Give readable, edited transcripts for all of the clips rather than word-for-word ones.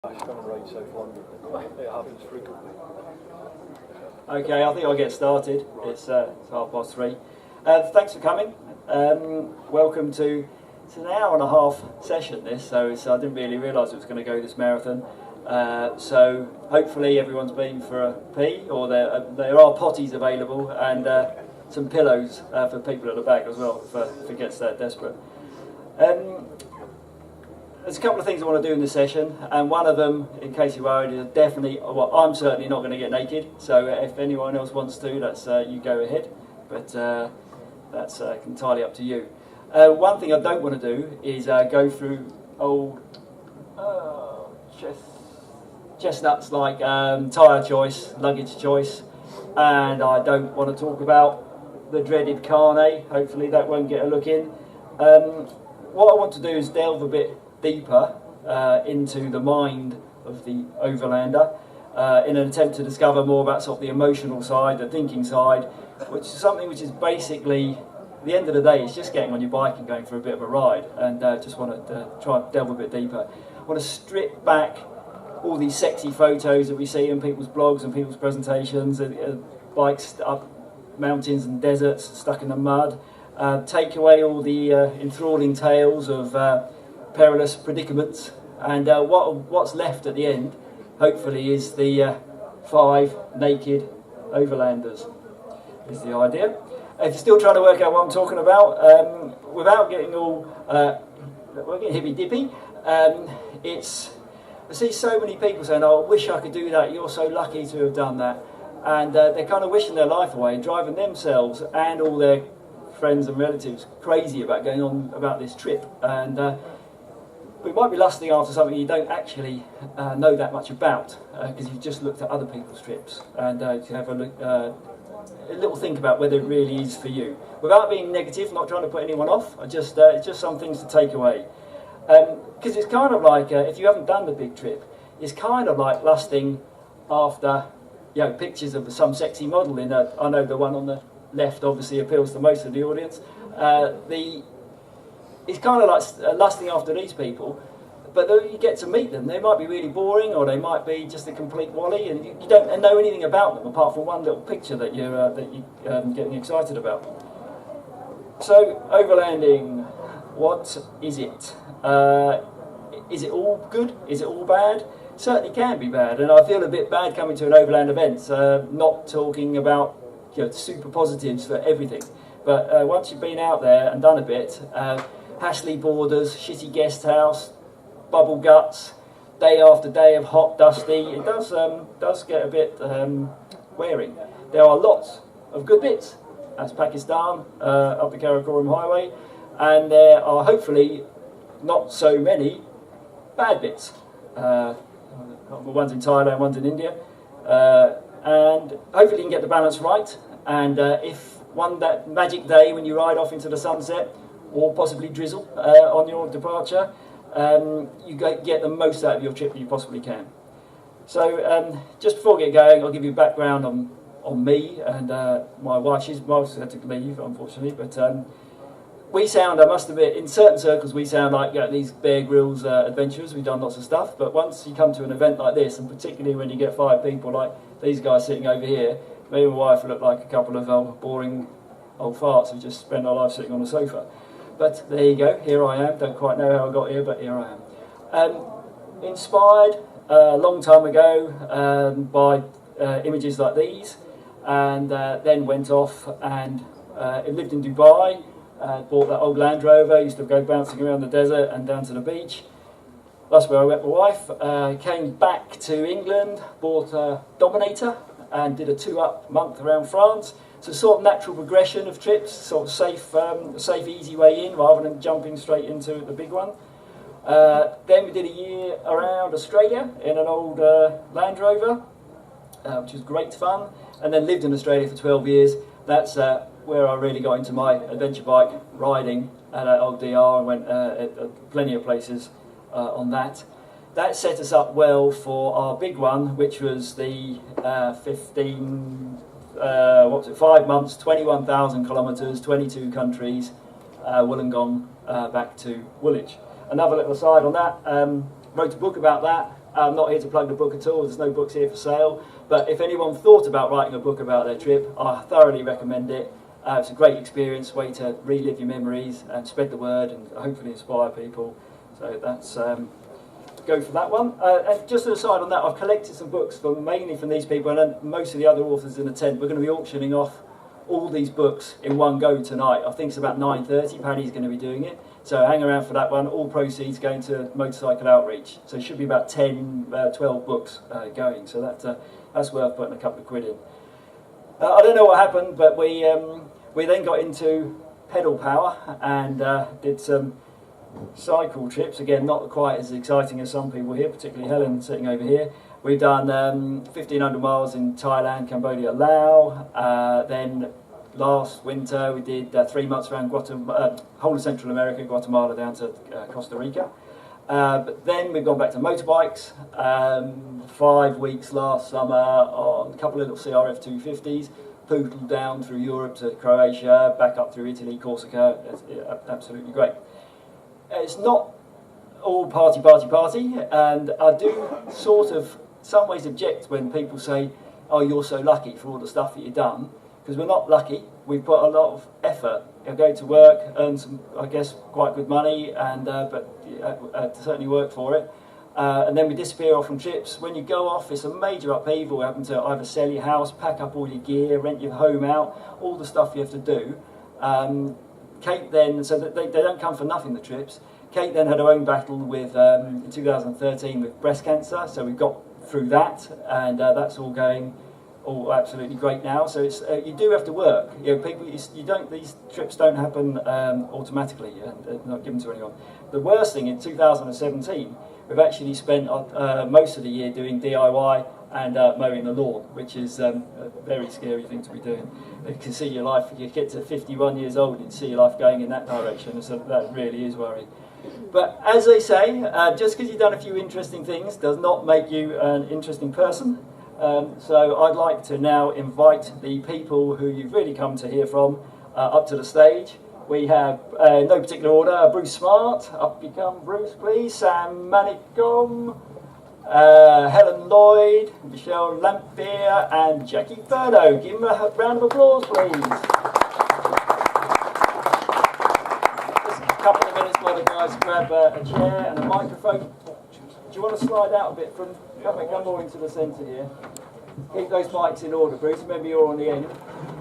It happens frequently. Okay, I think I'll get started. It's 3:30. Thanks for coming. Welcome to. It's an hour and a half session. So I didn't really realise it was going to go this marathon. So hopefully everyone's been for a pee, or there are potties available, and some pillows for people at the back as well if it gets that desperate. There's a couple of things I want to do in this session, and one of them, in case you're worried, is definitely, well, I'm certainly not going to get naked, so if anyone else wants to, that's you go ahead, but that's entirely up to you. One thing I don't want to do is go through old chestnuts like tyre choice, luggage choice, and I don't want to talk about the dreaded carnet. Hopefully that won't get a look in. What I want to do is delve a bit deeper into the mind of the Overlander in an attempt to discover more about sort of the emotional side, the thinking side, which is something which is basically, at the end of the day, it's just getting on your bike and going for a bit of a ride, and just want to try and delve a bit deeper. I want to strip back all these sexy photos that we see in people's blogs and people's presentations, bikes up mountains and deserts stuck in the mud, take away all the enthralling tales of perilous predicaments, and what's left at the end, hopefully, is the 5 naked Overlanders, is the idea. If you're still trying to work out what I'm talking about, without getting all hippy-dippy, I see so many people saying, "Oh, I wish I could do that, you're so lucky to have done that," and they're kind of wishing their life away, driving themselves and all their friends and relatives crazy about going on about this trip, and we might be lusting after something you don't actually know that much about, because you've just looked at other people's trips, and you have a little think about whether it really is for you. Without being negative, not trying to put anyone off, it's just some things to take away. Because it's kind of like, if you haven't done the big trip, it's kind of like lusting after pictures of some sexy model in I know the one on the left obviously appeals to most of the audience. It's kind of like lusting after these people, but though you get to meet them, they might be really boring, or they might be just a complete wally, and you don't know anything about them apart from one little picture that you're getting excited about. So, overlanding, what is it? Is it all good? Is it all bad? It certainly can be bad, and I feel a bit bad coming to an Overland event, not talking about super positives for everything. But once you've been out there and done a bit, Hashley borders, shitty guest house, bubble guts, day after day of hot, dusty, it does get a bit wearing. There are lots of good bits. That's Pakistan, up the Karakoram Highway, and there are hopefully not so many bad bits. One's in Thailand, one's in India, and hopefully you can get the balance right, and if that magic day when you ride off into the sunset, or possibly drizzle on your departure, you get the most out of your trip that you possibly can. So just before we get going, I'll give you background on me and my wife. She's had to leave, unfortunately, but we sound, I must admit, in certain circles we sound like these Bear Grylls adventurers. We've done lots of stuff, but once you come to an event like this, and particularly when you get 5 people like these guys sitting over here, me and my wife look like a couple of boring old farts who just spend our life sitting on a sofa. But there you go, here I am. Don't quite know how I got here, but here I am. Inspired a long time ago by images like these, and then went off and lived in Dubai, bought that old Land Rover, used to go bouncing around the desert and down to the beach. That's where I met my wife. Came back to England, bought a Dominator, and did a 2-up month around France. It's a sort of natural progression of trips, sort of safe, easy way in, rather than jumping straight into the big one. Then we did a year around Australia in an old Land Rover, which was great fun, and then lived in Australia for 12 years. That's where I really got into my adventure bike riding at old DR, and went at plenty of places on that. That set us up well for our big one, which was the 5 months, 21,000 kilometres, 22 countries, Wollongong back to Woolwich. Another little aside on that, wrote a book about that, I'm not here to plug the book at all, there's no books here for sale, but if anyone thought about writing a book about their trip, I thoroughly recommend it. It's a great experience, way to relive your memories and spread the word and hopefully inspire people. So that's go for that one. And just an aside on that, I've collected some books mainly from these people and most of the other authors in the tent. We're going to be auctioning off all these books in one go tonight. I think it's about 9:30, Paddy's going to be doing it. So hang around for that one. All proceeds going to motorcycle outreach. So it should be about 10, 12 books going. So that's worth putting a couple of quid in. I don't know what happened, but we then got into pedal power and did some cycle trips. Again, not quite as exciting as some people here, particularly Helen sitting over here. We've done 1,500 miles in Thailand, Cambodia, Laos. Then last winter we did 3 months around whole of Central America, Guatemala down to Costa Rica. But then we've gone back to motorbikes. 5 weeks last summer on a couple of little CRF 250s, poodled down through Europe to Croatia, back up through Italy, Corsica. It's absolutely great. It's not all party, and I do sort of, some ways object when people say, oh, you're so lucky for all the stuff that you've done, because we're not lucky. We've put a lot of effort. I go to work, earn some, I guess, quite good money, and but certainly work for it. And then we disappear off on trips. When you go off, it's a major upheaval. We're having to either sell your house, pack up all your gear, rent your home out, all the stuff you have to do. Kate then, so that they don't come for nothing, the trips. Kate then had her own battle with, in 2013 with breast cancer, so we got through that, and that's all going all absolutely great now. So it's you do have to work. You know, people, you don't. These trips don't happen automatically. They're not given to anyone. The worst thing in 2017, we've actually spent most of the year doing DIY and mowing the lawn, which is a very scary thing to be doing. You can see your life. You get to 51 years old and see your life going in that direction. So that really is worrying. But as they say, just because you've done a few interesting things does not make you an interesting person. So I'd like to now invite the people who you've really come to hear from up to the stage. We have, in no particular order, Bruce Smart. Up you come, Bruce, please. Sam Manicom, Helen LLoyd, Michelle Lamphere, and Jacque Ferneaux. Give them a round of applause, please. Just a couple of minutes while the guys grab a chair and a microphone. Do you want to slide out a bit from, come more into the centre here? Keep those mics in order, Bruce. Remember you're on the end.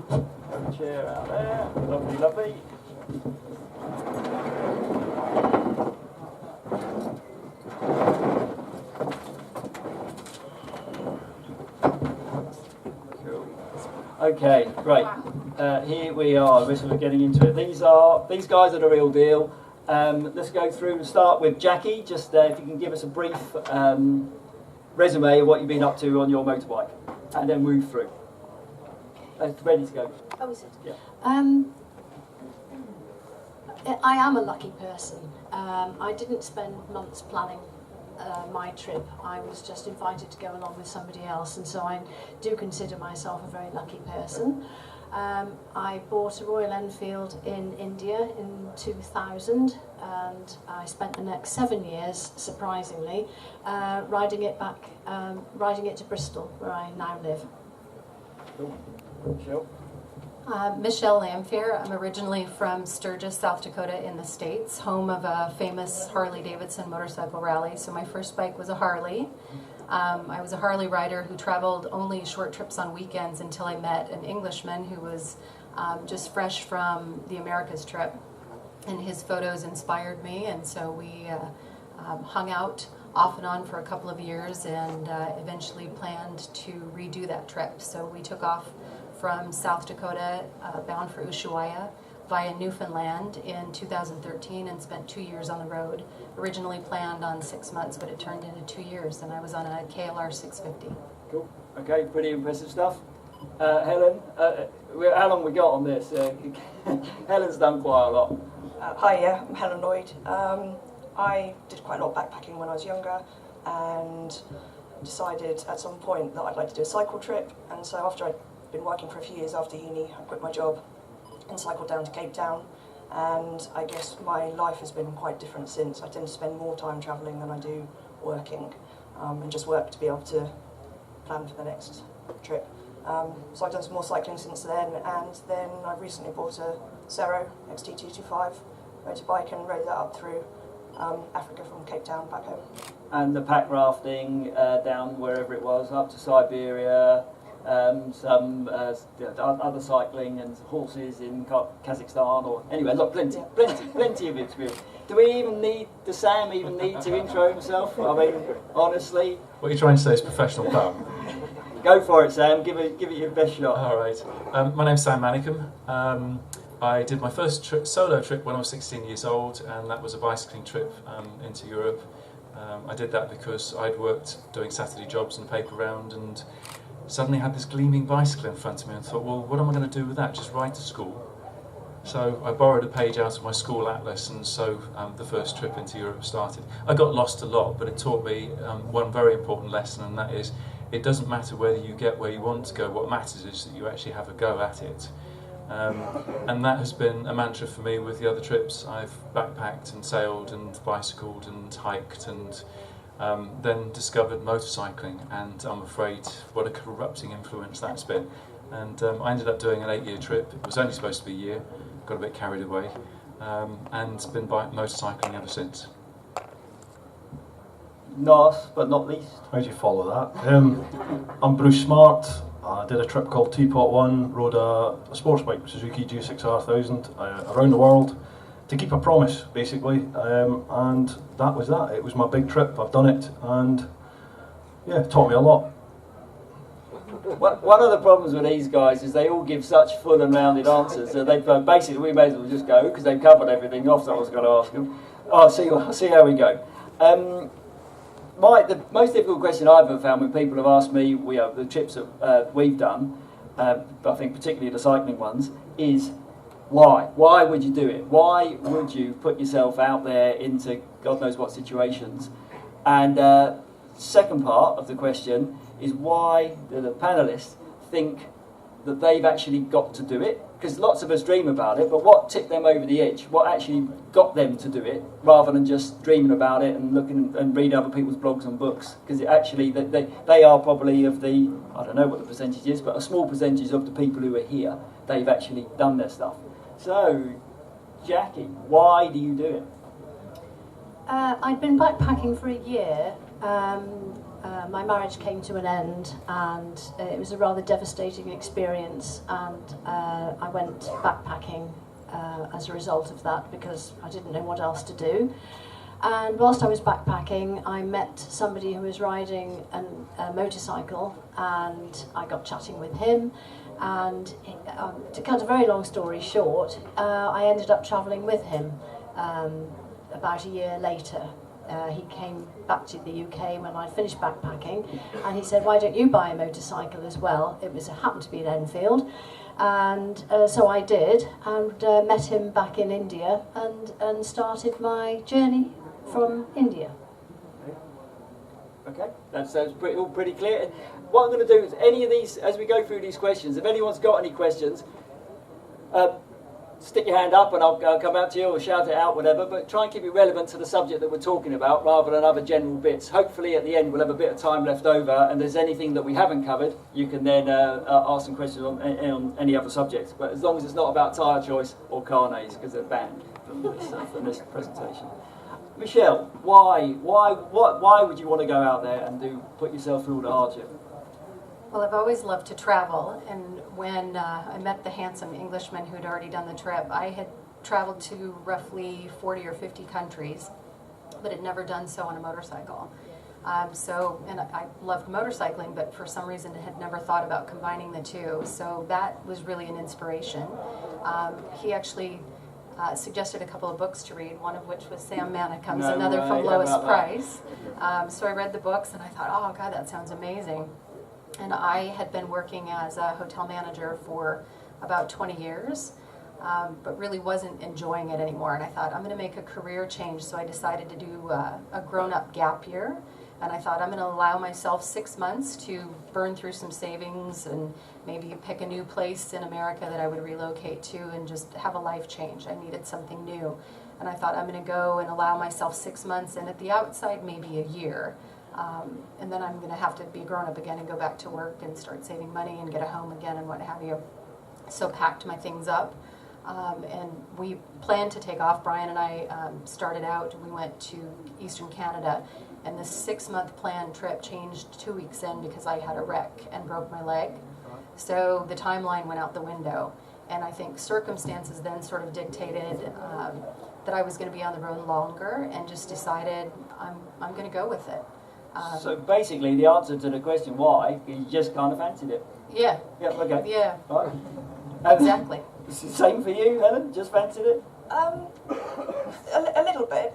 Have a chair out there. Lovely, lovely. Cool. Okay, great. Here we are. We're sort of getting into it. These guys are the real deal. Let's go through and start with Jacque. Just if you can give us a brief resume of what you've been up to on your motorbike, and then move through. Ready to go. Oh, is it? Yeah. I am a lucky person. I didn't spend months planning my trip. I was just invited to go along with somebody else, and so I do consider myself a very lucky person. I bought a Royal Enfield in India in 2000, and I spent the next 7 years, surprisingly, riding it to Bristol, where I now live. Cool. Michelle? Michelle Lamphere. I'm originally from Sturgis, South Dakota in the States, home of a famous Harley-Davidson motorcycle rally. So my first bike was a Harley. I was a Harley rider who traveled only short trips on weekends until I met an Englishman who was just fresh from the Americas trip. And his photos inspired me, and so we hung out off and on for a couple of years and eventually planned to redo that trip. So we took off from South Dakota, bound for Ushuaia, via Newfoundland in 2013 and spent 2 years on the road. Originally planned on 6 months, but it turned into 2 years, and I was on a KLR 650. Cool. Okay, pretty impressive stuff. Helen, how long we got on this? Helen's done quite a lot. Hi, I'm Helen LLoyd. I did quite a lot of backpacking when I was younger, and decided at some point that I'd like to do a cycle trip. And so after I'd been working for a few years after uni, I quit my job and cycled down to Cape Town. And I guess my life has been quite different since. I tend to spend more time travelling than I do working. and just work to be able to plan for the next trip. So I've done some more cycling since then, and then I recently bought a Cerro XT225 motorbike and rode that up through Africa from Cape Town back home. And the pack rafting down wherever it was, up to Siberia, some other cycling and horses in Kazakhstan, or anyway, look, plenty of experience. Does Sam even need to intro himself? I mean, honestly. What you're trying to say is professional bum. Go for it, Sam. Give it your best shot. All right. My name's Sam Manicom. I did my first solo trip when I was 16 years old, and that was a bicycling trip into Europe. I did that because I'd worked doing Saturday jobs and paper round, and suddenly had this gleaming bicycle in front of me and thought, well, what am I going to do with that? Just ride to school. So I borrowed a page out of my school atlas, and so the first trip into Europe started. I got lost a lot, but it taught me one very important lesson, and that is, it doesn't matter whether you get where you want to go. What matters is that you actually have a go at it. And that has been a mantra for me with the other trips. I've backpacked and sailed and bicycled and hiked, and then discovered motorcycling, and I'm afraid what a corrupting influence that's been. And I ended up doing an 8-year trip. It was only supposed to be a year, got a bit carried away, and been motorcycling ever since. Last but not least. How do you follow that? I'm Bruce Smart. I did a trip called Teapot One, rode a sports bike, Suzuki G6R1000, around the world to keep a promise, basically. And that was that. It was my big trip. I've done it, and yeah, it taught me a lot. One of the problems with these guys is they all give such full and rounded answers that they basically, we may as well just go because they've covered everything off that I was going to ask them. I'll see how we go. The most difficult question I've ever found when people have asked me, the trips that we've done, I think particularly the cycling ones, is why? Why would you do it? Why would you put yourself out there into God knows what situations? And second part of the question is why the panellists think that they've actually got to do it. Because lots of us dream about it, but what tipped them over the edge? What actually got them to do it, rather than just dreaming about it and looking and reading other people's blogs and books? Because actually, they are probably of the, I don't know what the percentage is, but a small percentage of the people who are here, they've actually done their stuff. So, Jackie, why do you do it? I'd been backpacking for a year. My marriage came to an end, and it was a rather devastating experience, and I went backpacking as a result of that because I didn't know what else to do. And whilst I was backpacking, I met somebody who was riding a motorcycle, and I got chatting with him, and to cut a very long story short, I ended up travelling with him about a year later. He came back to the UK when I finished backpacking, and he said, why don't you buy a motorcycle as well? It happened to be an Enfield, and so I did, and met him back in India, and started my journey from India. Okay, that sounds all pretty clear. What I'm going to do is, any of these, as we go through these questions, if anyone's got any questions, stick your hand up and I'll come out to you or shout it out, whatever, but try and keep it relevant to the subject that we're talking about rather than other general bits. Hopefully at the end we'll have a bit of time left over, and if there's anything that we haven't covered, you can then ask some questions on any other subjects, but as long as it's not about tyre choice or carnets, because they're banned from this presentation. Michelle, why would you want to go out there and put yourself through all the hardship? Well, I've always loved to travel, and when I met the handsome Englishman who'd already done the trip, I had traveled to roughly 40 or 50 countries, but had never done so on a motorcycle. And I loved motorcycling, but for some reason had never thought about combining the two, so that was really an inspiration. He actually suggested a couple of books to read, one of which was Sam Manicom's, another from Lowest Price. So I read the books and I thought, oh God, that sounds amazing. And I had been working as a hotel manager for about 20 years, but really wasn't enjoying it anymore. And I thought, I'm going to make a career change. So I decided to do a grown-up gap year. And I thought, I'm going to allow myself 6 months to burn through some savings and maybe pick a new place in America that I would relocate to and just have a life change. I needed something new. And I thought, I'm going to go and allow myself 6 months, and at the outside, maybe a year. And then I'm going to have to be a grown-up again and go back to work and start saving money and get a home again and what have you. So packed my things up. And we planned to take off. Brian and I started out, we went to Eastern Canada, and the 6-month planned trip changed 2 weeks in because I had a wreck and broke my leg. So the timeline went out the window. And I think circumstances then sort of dictated that I was going to be on the road longer, and just decided I'm going to go with it. So basically, the answer to the question why, you just kind of fancied it. Yeah. Yeah, okay. Yeah. Right. Exactly. Same for you, Helen? Just fancied it? A little bit.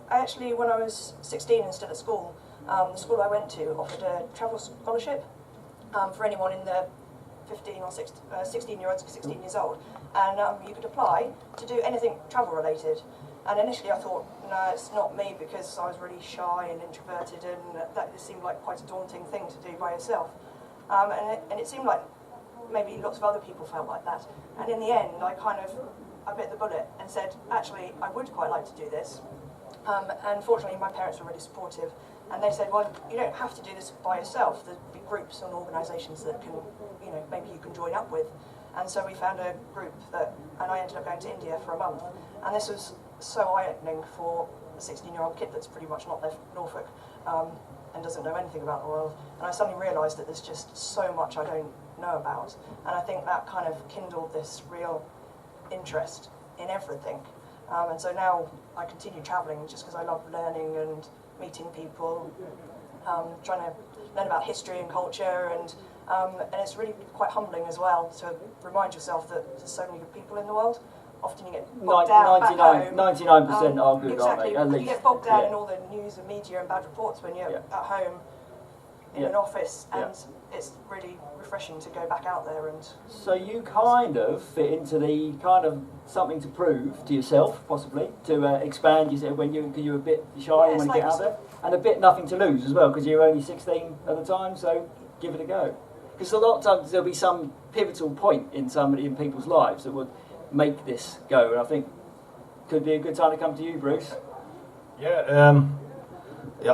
Actually, when I was 16 and still at school, the school I went to offered a travel scholarship for anyone in the 16 years old, and you could apply to do anything travel related. And initially I thought, no, it's not me, because I was really shy and introverted, and that just seemed like quite a daunting thing to do by yourself. And it seemed like maybe lots of other people felt like that. And in the end, I bit the bullet and said, actually, I would quite like to do this. And fortunately, my parents were really supportive, and they said, well, you don't have to do this by yourself. There'll be groups and organisations that can, maybe you can join up with. And so we found a group and I ended up going to India for a month. And this was so eye-opening for a 16-year-old kid that's pretty much not left Norfolk and doesn't know anything about the world. And I suddenly realised that there's just so much I don't know about. And I think that kind of kindled this real interest in everything. And so now I continue travelling just because I love learning and meeting people, trying to learn about history and culture, and it's really quite humbling as well to remind yourself that there's so many good people in the world. Often you get bogged down back home. 99% are good, exactly, aren't they? At you least. get bogged down in all the news and media and bad reports when you're at home in an office, and it's really refreshing to go back out there. And so you kind of fit into the kind of something to prove to yourself, possibly, to expand yourself when you're a bit shy and when you get out there, and a bit nothing to lose as well, because you're only 16 at the time, so give it a go. Because a lot of times there'll be some pivotal point in people's lives that would make this go, and I think could be a good time to come to you, Bruce. Yeah,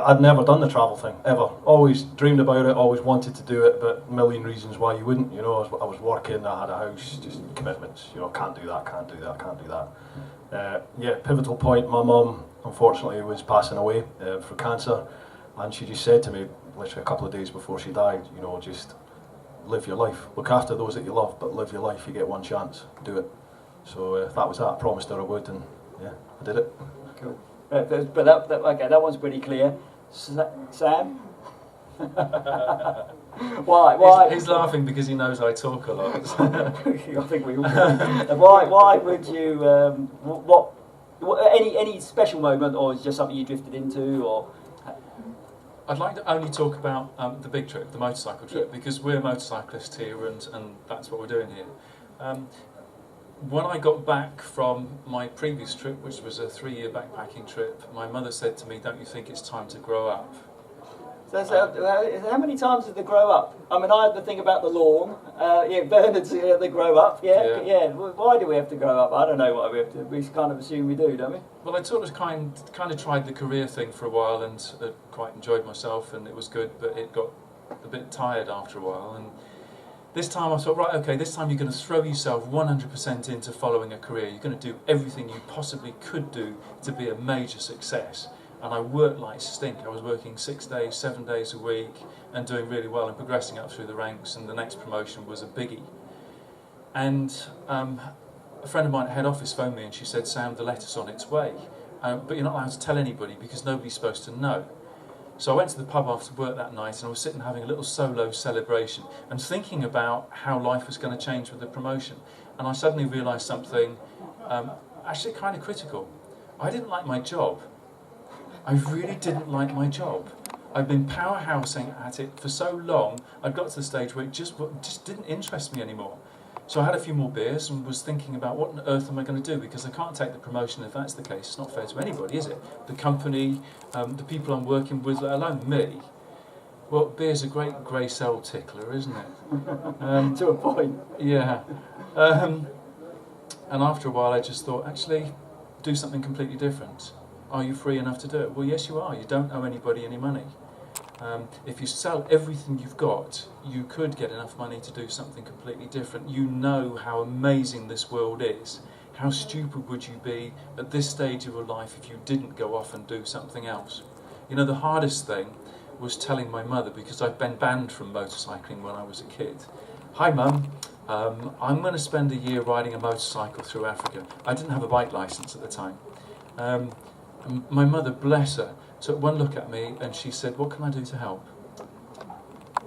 I'd never done the travel thing, ever. Always dreamed about it, always wanted to do it, but a million reasons why you wouldn't. I was working, I had a house, just commitments. Can't do that, can't do that, can't do that. Pivotal point, my mum, unfortunately, was passing away for cancer, and she just said to me, literally a couple of days before she died, just live your life. Look after those that you love, but live your life. You get one chance, do it. So that was that. I promised her I would, and I did it. Cool. But that one's pretty clear. Sam? Why? He's laughing because he knows I talk a lot. I think we all do. Why would you? Any special moment, or is it just something you drifted into, or? I'd like to only talk about the big trip, the motorcycle trip, because we're motorcyclists here, and that's what we're doing here. When I got back from my previous trip, which was a 3-year backpacking trip, my mother said to me, "Don't you think it's time to grow up?" So how many times did they grow up? I mean, I had to think about the lawn. Bernard's they grow up. Yeah. Why do we have to grow up? I don't know why we have to. We kind of assume we do, don't we? Well, I sort of kind of tried the career thing for a while and quite enjoyed myself, and it was good, but it got a bit tired after a while. And this time I thought, right, okay, this time you're going to throw yourself 100% into following a career. You're going to do everything you possibly could do to be a major success. And I worked like stink. I was working 6 days, 7 days a week, and doing really well and progressing up through the ranks, and the next promotion was a biggie. And a friend of mine at head office phoned me and she said, "Sam, the letter's on its way, but you're not allowed to tell anybody because nobody's supposed to know." So I went to the pub after work that night, and I was sitting having a little solo celebration and thinking about how life was going to change with the promotion. And I suddenly realised something actually kind of critical. I didn't like my job. I really didn't like my job. I'd been powerhousing at it for so long, I'd got to the stage where it just didn't interest me anymore. So I had a few more beers and was thinking about what on earth am I going to do, because I can't take the promotion if that's the case. It's not fair to anybody, is it? The company, the people I'm working with, let alone me. Well, beer's a great grey cell tickler, isn't it? To a point. Yeah. And after a while I just thought, actually, do something completely different. Are you free enough to do it? Well, yes, you are. You don't owe anybody any money. If you sell everything you've got, you could get enough money to do something completely different. You know how amazing this world is. How stupid would you be at this stage of your life if you didn't go off and do something else? You know, the hardest thing was telling my mother, because I'd been banned from motorcycling when I was a kid. Hi Mum, I'm going to spend a year riding a motorcycle through Africa. I didn't have a bike licence at the time. My mother, bless her, took one look at me and she said, "What can I do to help?"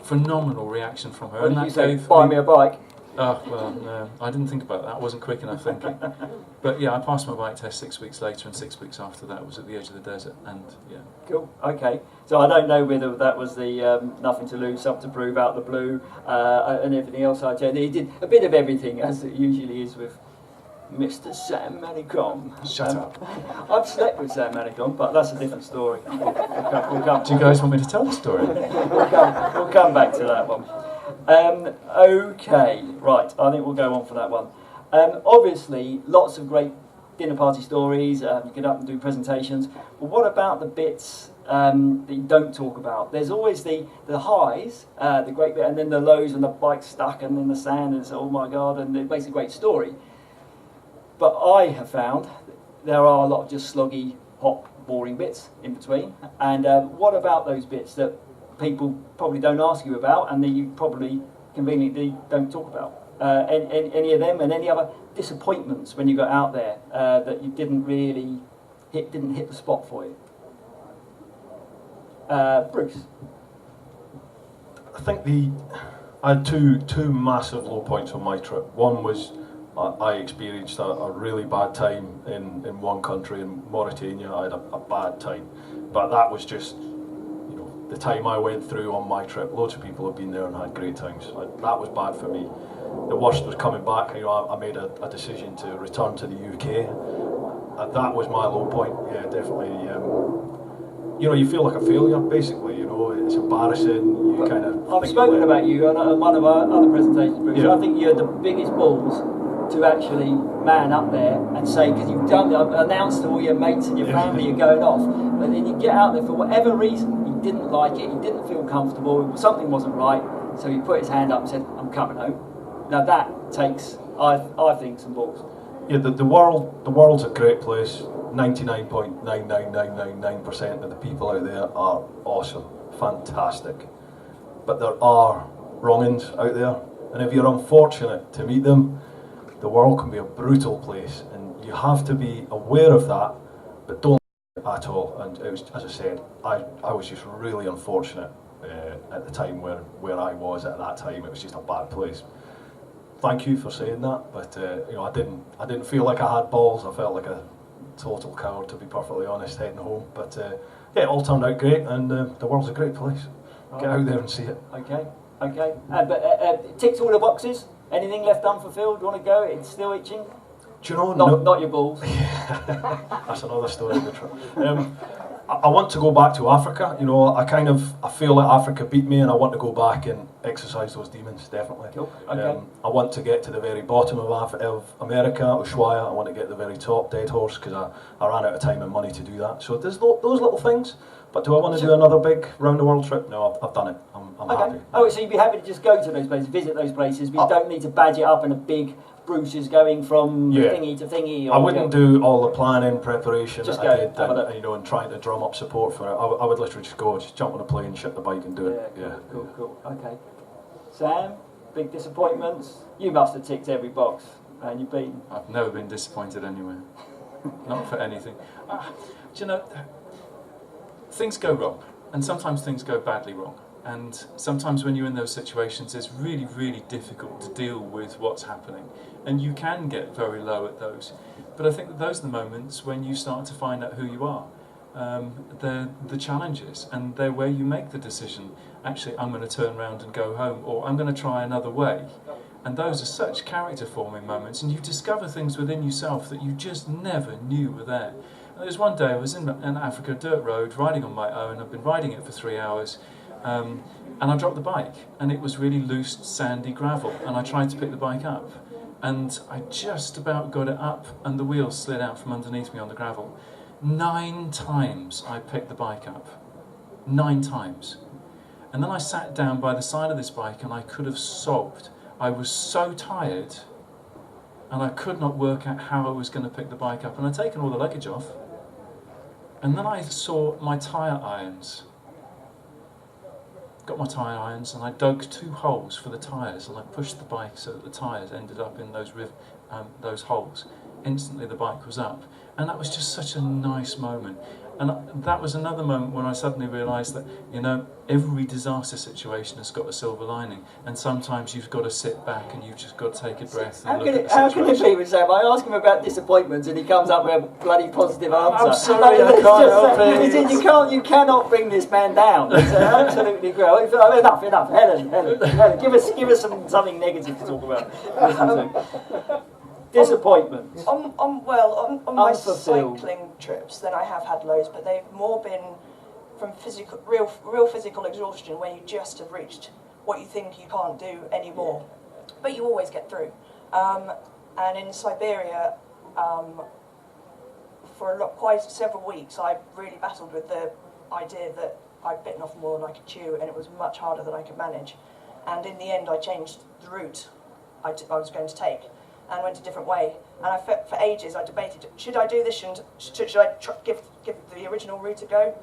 Phenomenal reaction from her. What and did that you say? gave Buy me a bike. Oh, well, no, I didn't think about that. I wasn't quick enough thinking. But yeah, I passed my bike test 6 weeks later, and 6 weeks after that was at the edge of the desert, and yeah. Cool. Okay. So I don't know whether that was the nothing to lose, something to prove, out the blue, and everything else. I tell you, he did a bit of everything, as it usually is with Mr. Sam Manicom. Shut up. I've slept with Sam Manicom, but that's a different story. We'll come. Do you guys want me to tell the story? We'll come back to that one. Okay, right, I think we'll go on for that one. Obviously, lots of great dinner party stories, you get up and do presentations, but what about the bits that you don't talk about? There's always the highs, the great bit, and then the lows and the bike stuck and in the sand and it's, oh my god, and it makes a great story. But I have found there are a lot of just sloggy, hot, boring bits in between, and what about those bits that people probably don't ask you about and that you probably conveniently don't talk about? Any of them, and any other disappointments when you got out there that you didn't really didn't hit the spot for you? Bruce? I think I had two massive low points on my trip. One was I experienced a really bad time in one country, in Mauritania. I had a bad time, but that was just the time I went through on my trip. Loads of people have been there and had great times. That was bad for me. The worst was coming back. I made a decision to return to the UK. That was my low point. Yeah, definitely. You feel like a failure, basically. It's embarrassing. You kind of. I've spoken about you on one of our other presentations, Bruce. Yeah. I think you had the biggest balls to actually man up there and say, because you've announced to all your mates and your family you're going off, but then you get out there for whatever reason, you didn't like it, you didn't feel comfortable, something wasn't right, so he put his hand up and said, "I'm coming home." Now that takes, I think, some balls. Yeah, the world's a great place. 99.99999% of the people out there are awesome, fantastic, but there are wrong-uns out there, and if you're unfortunate to meet them, the world can be a brutal place, and you have to be aware of that, but don't at all. And it was, as I said, I was just really unfortunate at the time where I was at that time. It was just a bad place. Thank you for saying that, but I didn't feel like I had balls. I felt like a total coward, to be perfectly honest, heading home. But yeah, it all turned out great, and the world's a great place. Get out there and see it. Okay. But ticked all the boxes. Anything left unfulfilled? Do you want to go? It's still itching? Do you know? Not your balls. That's another story of the trip. I want to go back to Africa. I feel like Africa beat me, and I want to go back and exercise those demons, definitely. Cool. Okay. I want to get to the very bottom of America, Ushuaia. I want to get to the very top, Dead Horse, because I ran out of time and money to do that. So there's those little things. But do I want to do another big round the world trip? No, I've done it. I'm happy. Oh, so you'd be happy to just go to those places, visit those places, but you don't need to badge it up in a big Bruce is going from thingy to thingy. I wouldn't do all the planning, preparation just that I did, and trying to drum up support for it. I would literally just go, just jump on a plane, ship the bike and do it. Yeah, cool. Okay. Sam, big disappointments? You must have ticked every box, and you've been. I've never been disappointed anywhere. Not for anything. Things go wrong, and sometimes things go badly wrong. And sometimes when you're in those situations, it's really, really difficult to deal with what's happening. And you can get very low at those. But I think that those are the moments when you start to find out who you are. They're the challenges, and they're where you make the decision, actually, I'm going to turn around and go home, or I'm going to try another way. And those are such character-forming moments, and you discover things within yourself that you just never knew were there. There was one day I was in Africa, dirt road, riding on my own. I've been riding it for 3 hours. And I dropped the bike, and it was really loose, sandy gravel, and I tried to pick the bike up, and I just about got it up, and the wheels slid out from underneath me on the gravel. 9 times I picked the bike up. 9 times. And then I sat down by the side of this bike and I could have sobbed. I was so tired and I could not work out how I was going to pick the bike up. And I'd taken all the luggage off. And then I saw my tyre irons. Got my tyre irons and I dug 2 holes for the tyres and I pushed the bike so that the tyres ended up in those holes. Instantly the bike was up. And that was just such a nice moment. And that was another moment when I suddenly realised that, you know, every disaster situation has got a silver lining, and sometimes you've got to sit back and you've just got to take a breath and look at the How can it situation. be, Sam? I ask him about disappointments and he comes up with a bloody positive answer. I'm sorry, I can't help it. He said, you cannot bring this man down. It's absolutely great. Enough. Helen, give us something negative to talk about. Disappointment. On my Unfulfilled. cycling trips, then I have had loads, but they've more been from real physical exhaustion, where you just have reached what you think you can't do anymore, but you always get through. And in Siberia, for quite several weeks, I really battled with the idea that I'd bitten off more than I could chew, and it was much harder than I could manage. And in the end, I changed the route I was going to take, and went a different way. And for ages I debated, should I do this, should I give the original route a go?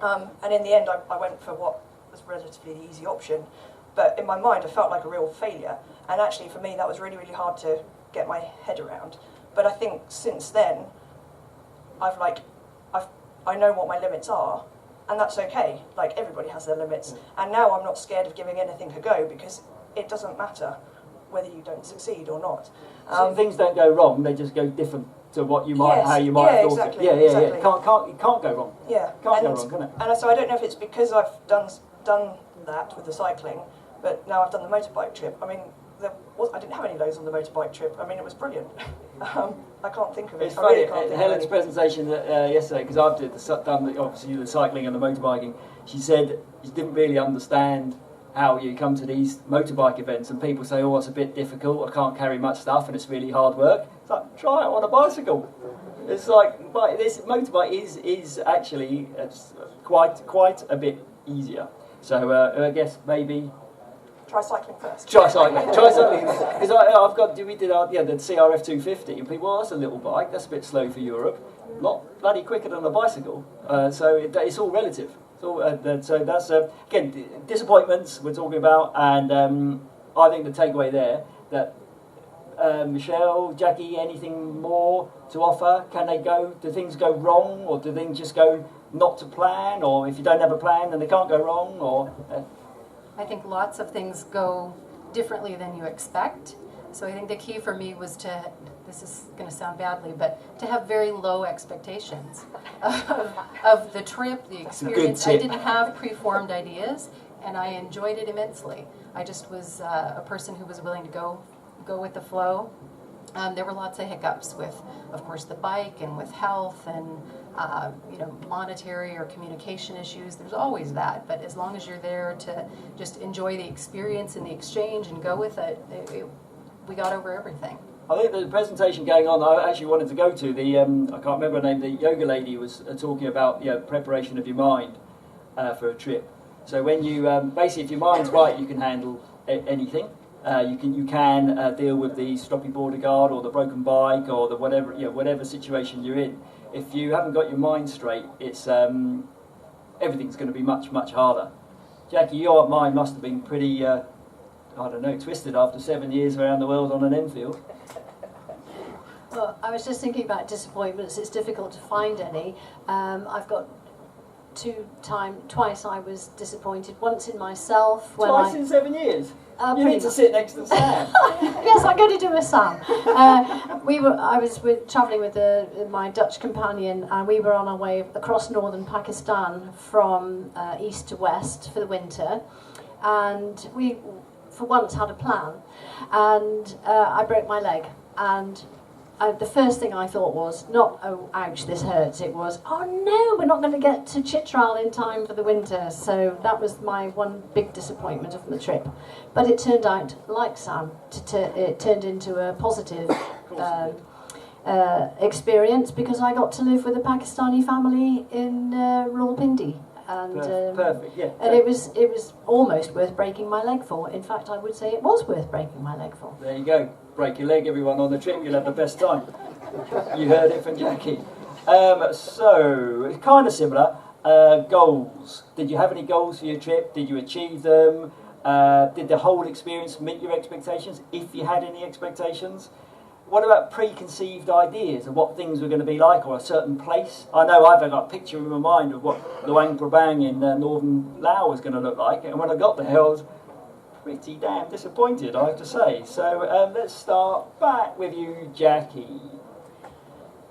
And in the end I went for what was relatively the easy option, but in my mind I felt like a real failure, and actually for me that was really, really hard to get my head around. But I think since then I know what my limits are, and that's okay. Like, everybody has their limits, and now I'm not scared of giving anything a go, because it doesn't matter whether you don't succeed or not. So things don't go wrong; they just go different to what you might, how you might have thought. Exactly, Yeah. exactly. It can't go wrong. Yeah, Can't go wrong, can it? And so I don't know if it's because I've done that with the cycling, but now I've done the motorbike trip. I mean, I didn't have any lows on the motorbike trip. I mean, it was brilliant. I can't think of it. It's I funny, really can't think of Helen's it. presentation yesterday, because I've done obviously the cycling and the motorbiking, she said she didn't really understand how you come to these motorbike events and people say, oh, it's a bit difficult, I can't carry much stuff and it's really hard work. It's like, try it on a bicycle. It's like, this motorbike is actually quite a bit easier. So I guess maybe Try cycling first. Try cycling. Because we did the CRF 250, and people, oh, that's a little bike, that's a bit slow for Europe. Not bloody quicker than a bicycle. So it's all relative. So that's again, disappointments we're talking about, and I think the takeaway there that Michelle, Jackie, anything more to offer? Do things go wrong, or do things just go not to plan, or if you don't have a plan then they can't go wrong, or I think lots of things go differently than you expect. So I think the key for me was this is going to sound badly, but to have very low expectations of the trip, the experience. I didn't have preformed ideas, and I enjoyed it immensely. I just was a person who was willing to go with the flow. There were lots of hiccups with, of course, the bike and with health and monetary or communication issues. There's always that, but as long as you're there to just enjoy the experience and the exchange and go with it, we got over everything. I think the presentation going on, I actually wanted to go to the, I can't remember her name, the yoga lady was talking about preparation of your mind for a trip. So when you, basically if your mind's right, you can handle anything. You can deal with the stroppy border guard or the broken bike or the whatever situation you're in. If you haven't got your mind straight, it's everything's going to be much harder. Jackie, your mind must have been pretty, twisted after 7 years around the world on an Enfield. Well, I was just thinking about disappointments. It's difficult to find any. I've got twice I was disappointed. Once in myself. Twice in 7 years? You need to sit next to Sam. Yes, I'm going to do a Sam. I was travelling with my Dutch companion, and we were on our way across northern Pakistan from east to west for the winter, and we, for once, had a plan. And I broke my leg, and the first thing I thought was not, oh, ouch, this hurts. It was, oh no, we're not going to get to Chitral in time for the winter. So that was my one big disappointment of the trip. But it turned out, like Sam, it turned into a positive experience, because I got to live with a Pakistani family in Rawalpindi. And Perfect, yeah. and it was almost worth breaking my leg for. In fact, I would say it was worth breaking my leg for. There you go. Break your leg, everyone, on the trip. You'll have the best time. You heard it from Jackie. So, it's kind of similar. Goals. Did you have any goals for your trip? Did you achieve them? Did the whole experience meet your expectations, if you had any expectations? What about preconceived ideas of what things were going to be like, or a certain place? I know I've got a picture in my mind of what Luang Prabang in northern Laos was going to look like, and when I got there I was pretty damn disappointed, I have to say. So let's start back with you, Jackie.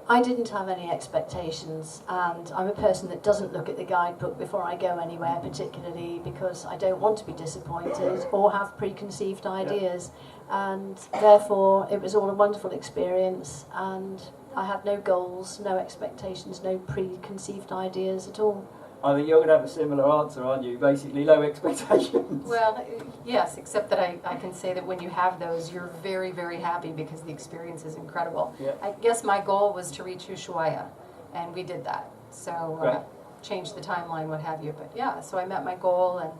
I didn't have any expectations, and I'm a person that doesn't look at the guidebook before I go anywhere, particularly because I don't want to be disappointed or have preconceived ideas, and therefore it was all a wonderful experience, and I had no goals, no expectations, no preconceived ideas at all. I think you're going to have a similar answer, aren't you? Basically, low expectations. Well, yes, except that I can say that when you have those, you're very, very happy because the experience is incredible. Yeah. I guess my goal was to reach Ushuaia, and we did that. So changed the timeline, what have you. But yeah, so I met my goal, and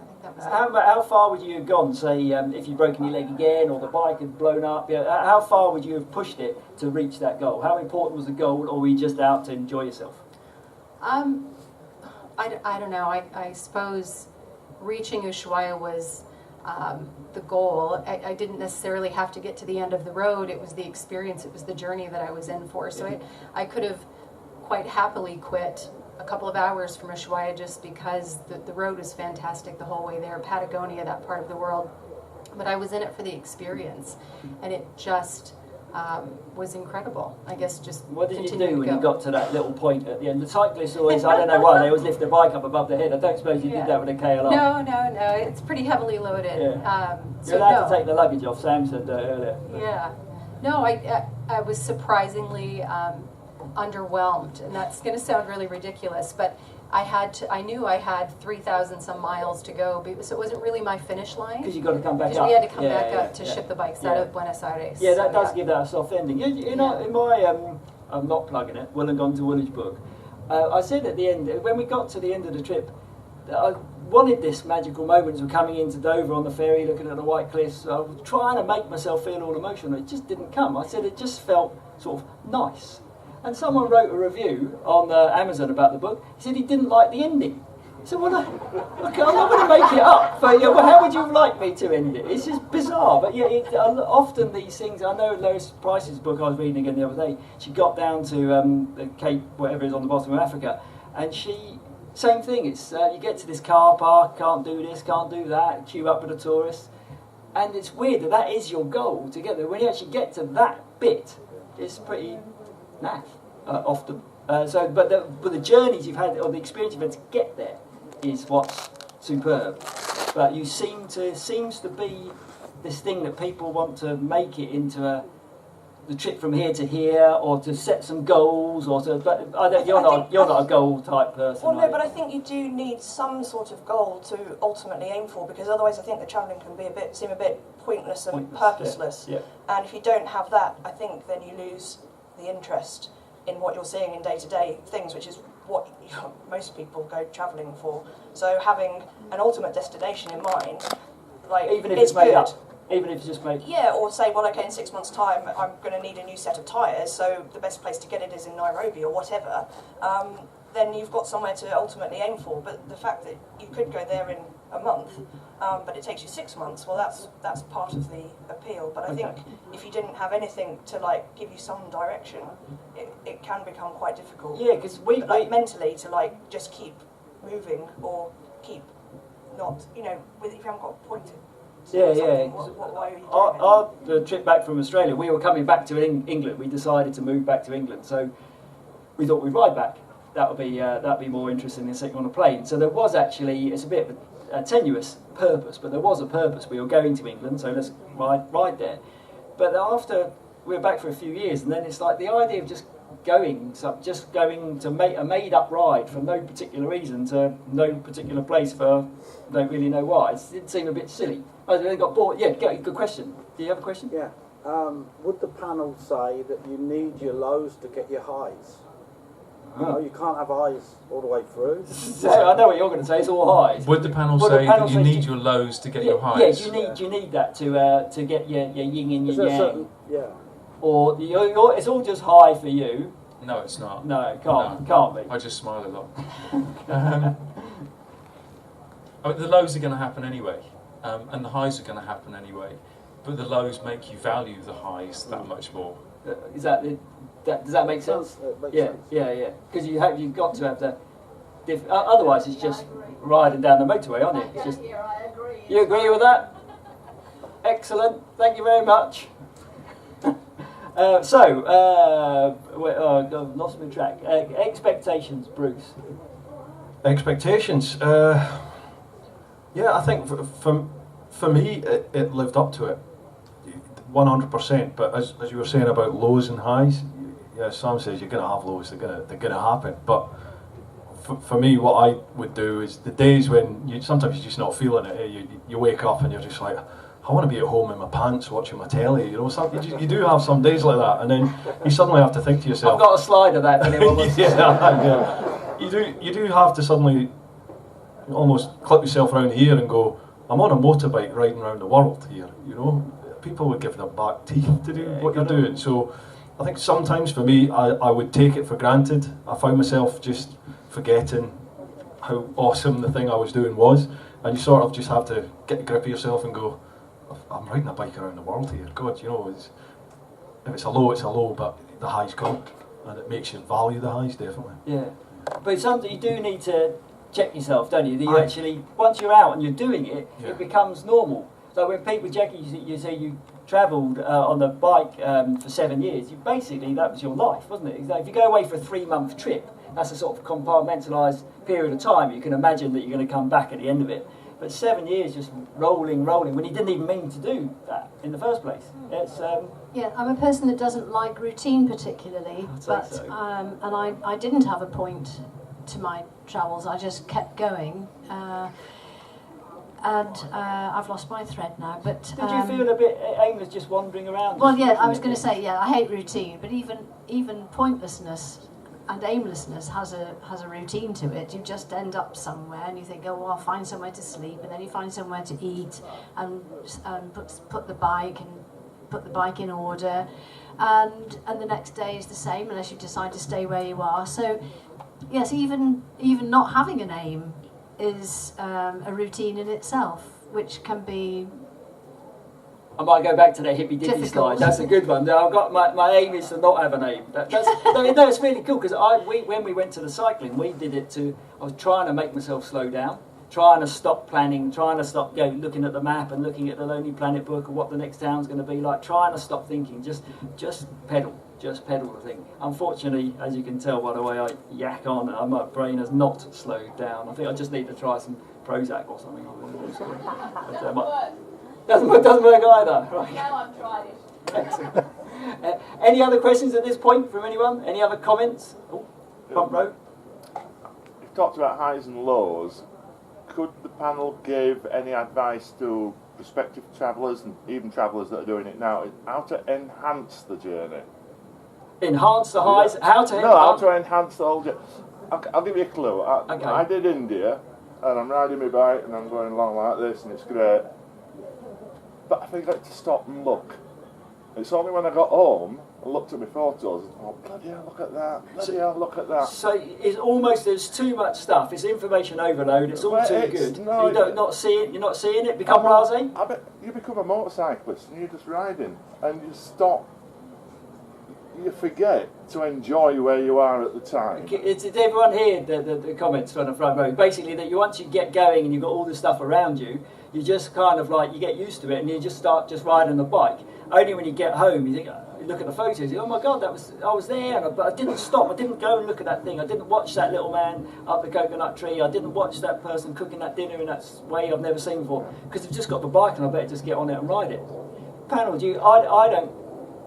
I think that was it. How far would you have gone, say, if you'd broken your leg again or the bike had blown up? How far would you have pushed it to reach that goal? How important was the goal, or were you just out to enjoy yourself? I don't know. I suppose reaching Ushuaia was the goal. I didn't necessarily have to get to the end of the road. It was the experience. It was the journey that I was in for. So I could have quite happily quit a couple of hours from Ushuaia just because the road was fantastic the whole way there. Patagonia, that part of the world. But I was in it for the experience, and it just was incredible. I guess just what did you do when you got to that little point at the end? The cyclists always, I don't know why, they always lift their bike up above their head. I don't suppose you did that with a KLR. No. It's pretty heavily loaded. Yeah. You're allowed to take the luggage off, Sam said earlier. Yeah. No, I was surprisingly underwhelmed, and that's going to sound really ridiculous, but I knew I had 3,000 some miles to go, so it wasn't really my finish line. Because you got to come back up. Because we had to come back up to ship the bikes out of Buenos Aires. Yeah, that does give that a soft ending. In my, I'm not plugging it, Wollongong to Woolwich book, I said at the end, when we got to the end of the trip, that I wanted this magical moment as we're coming into Dover on the ferry, looking at the white cliffs. I was trying to make myself feel all emotional. It just didn't come. I said it just felt sort of nice. And someone wrote a review on Amazon about the book. He said he didn't like the ending. So well, okay, I'm not going to make it up. But well, how would you like me to end it? It's just bizarre. But often these things. I know Lois Price's book I was reading again the other day. She got down to the Cape, whatever is on the bottom of Africa, and same thing. It's you get to this car park, can't do this, can't do that, queue up with the tourists, and it's weird that is your goal to get there. When you actually get to that bit, it's pretty naff often. But the journeys you've had, or the experience you've had to get there, is what's superb. But seems to be this thing that people want to make it into the trip from here to here, or to set some goals, or to. But you're not a goal type person. Well, no, but I think you do need some sort of goal to ultimately aim for, because otherwise I think the travelling can seem a bit pointless and purposeless. Yeah. And if you don't have that, I think then you lose the interest in what you're seeing in day-to-day things, which is what most people go travelling for. So having an ultimate destination in mind, like even if it's made up, even if it's just made. Yeah, or say, well, okay, in 6 months' time, I'm going to need a new set of tyres, so the best place to get it is in Nairobi or whatever. Then you've got somewhere to ultimately aim for. But the fact that you could go there in a month, but it takes you 6 months, well, that's part of the appeal. But I think if you didn't have anything to give you some direction, it can become quite difficult. Yeah, because mentally to just keep moving or keep not, if you haven't got a point. Why are you doing our trip back from Australia, we were coming back to England. We decided to move back to England, so we thought we'd ride back. That'd be more interesting than sitting on a plane. So there was actually, it's a bit of a tenuous purpose, but there was a purpose. We were going to England, so let's ride there. But after we were back for a few years, and then it's like the idea of just going to make a made-up ride for no particular reason to no particular place for don't really know why. It did seem a bit silly. I really got bored. Yeah, good question. Do you have a question? Yeah. Would the panel say that you need your lows to get your highs? No, you can't have highs all the way through. So I know what you're going to say. It's all highs. Would the panel Well, say the panel that you says need your lows to get Yeah, your highs? yeah. Do you need that to get your yin and Is your there a yang, certain, yeah. or it's all just high for you? No, it's not. No, it can't. No. Can't be. I just smile a lot. I mean, the lows are going to happen anyway, and the highs are going to happen anyway. But the lows make you value the highs that much more. Is does that make sense? It makes Yeah, sense. yeah. Because you've got to have the. Otherwise, it's just riding down the motorway, aren't it? It's just. You agree with that? Excellent. Thank you very much. I've lost my track. Expectations, Bruce. Expectations. Yeah, I think for me it lived up to it, 100%. But as you were saying about lows and highs, yeah, Sam says you're going to have lows. They're going to happen. But for me, what I would do is the days when sometimes you're just not feeling it. Eh? You wake up and you're just like, I want to be at home in my pants watching my telly. You know, you do have some days like that, and then you suddenly have to think to yourself. I've got a slide of that. If anyone wants to see. Yeah. You do have to suddenly almost clip yourself around here and go, I'm on a motorbike riding around the world here. You know, people would give their back teeth to do what you're doing. So I think sometimes for me, I would take it for granted. I found myself just forgetting how awesome the thing I was doing was, and you sort of just have to get a grip of yourself and go, I'm riding a bike around the world here. God, you know, if it's a low, but the highs come, and it makes you value the highs, definitely. Yeah, but it's something you do need to check yourself, don't you? That you actually, once you're out and you're doing it, it becomes normal. So when people, Jacque, you say you travelled on the bike for 7 years, basically that was your life, wasn't it? If you go away for a 3-month trip, that's a sort of compartmentalised period of time. You can imagine that you're going to come back at the end of it. But 7 years just rolling, when you didn't even mean to do that in the first place. It's yeah, I'm a person that doesn't like routine particularly, but so. And I didn't have a point to my travels. I just kept going, and I've lost my thread now. But did you feel a bit aimless just wandering around? Well, yeah, I was going to say, yeah, I hate routine, but even pointlessness and aimlessness has a routine to it. You just end up somewhere and you think, oh, well, I'll find somewhere to sleep, and then you find somewhere to eat, and put the bike in order, and the next day is the same unless you decide to stay where you are. So yes, even not having an aim is a routine in itself, which can be. I might go back to that hippy dippy Difficult. slide. That's a good one. I've got my aim is to not have an aim. No, it's really cool because when we went to the cycling, we did it to. I was trying to make myself slow down, trying to stop planning, trying to stop looking at the map and looking at the Lonely Planet book and what the next town's going to be like. Trying to stop thinking, just pedal the thing. Unfortunately, as you can tell by the way I yak on, my brain has not slowed down. I think I just need to try some Prozac or something. Doesn't work either. Right. Now I've tried it. Excellent. Any other questions at this point from anyone? Any other comments? Oh, front row. You've talked about highs and lows. Could the panel give any advice to prospective travellers and even travellers that are doing it now how to enhance the journey? Enhance the highs? Yeah. How to how to enhance the whole journey. I'll give you a clue. Okay. I did India, and I'm riding my bike and I'm going along like this, and it's great. But I think I had to stop and look. It's only when I got home and looked at my photos and thought, bloody hell, look at that, bloody hell, look at that. So it's almost, there's too much stuff. It's information overload. It's all Well, too it's- good. no, You're not seeing it. Become blasé. I bet you become a motorcyclist and you're just riding and you stop. You forget to enjoy where you are at the time. It's everyone here. The comments from the front row. Basically, that once you get going and you've got all this stuff around you, you just kind of like you get used to it and you just start just riding the bike. Only when you get home, you think, you look at the photos, you think, oh my God, I was there, but I didn't stop. I didn't go and look at that thing. I didn't watch that little man up the coconut tree. I didn't watch that person cooking that dinner in that way I've never seen before. Because I've just got the bike and I better just get on it and ride it. Panel, I don't.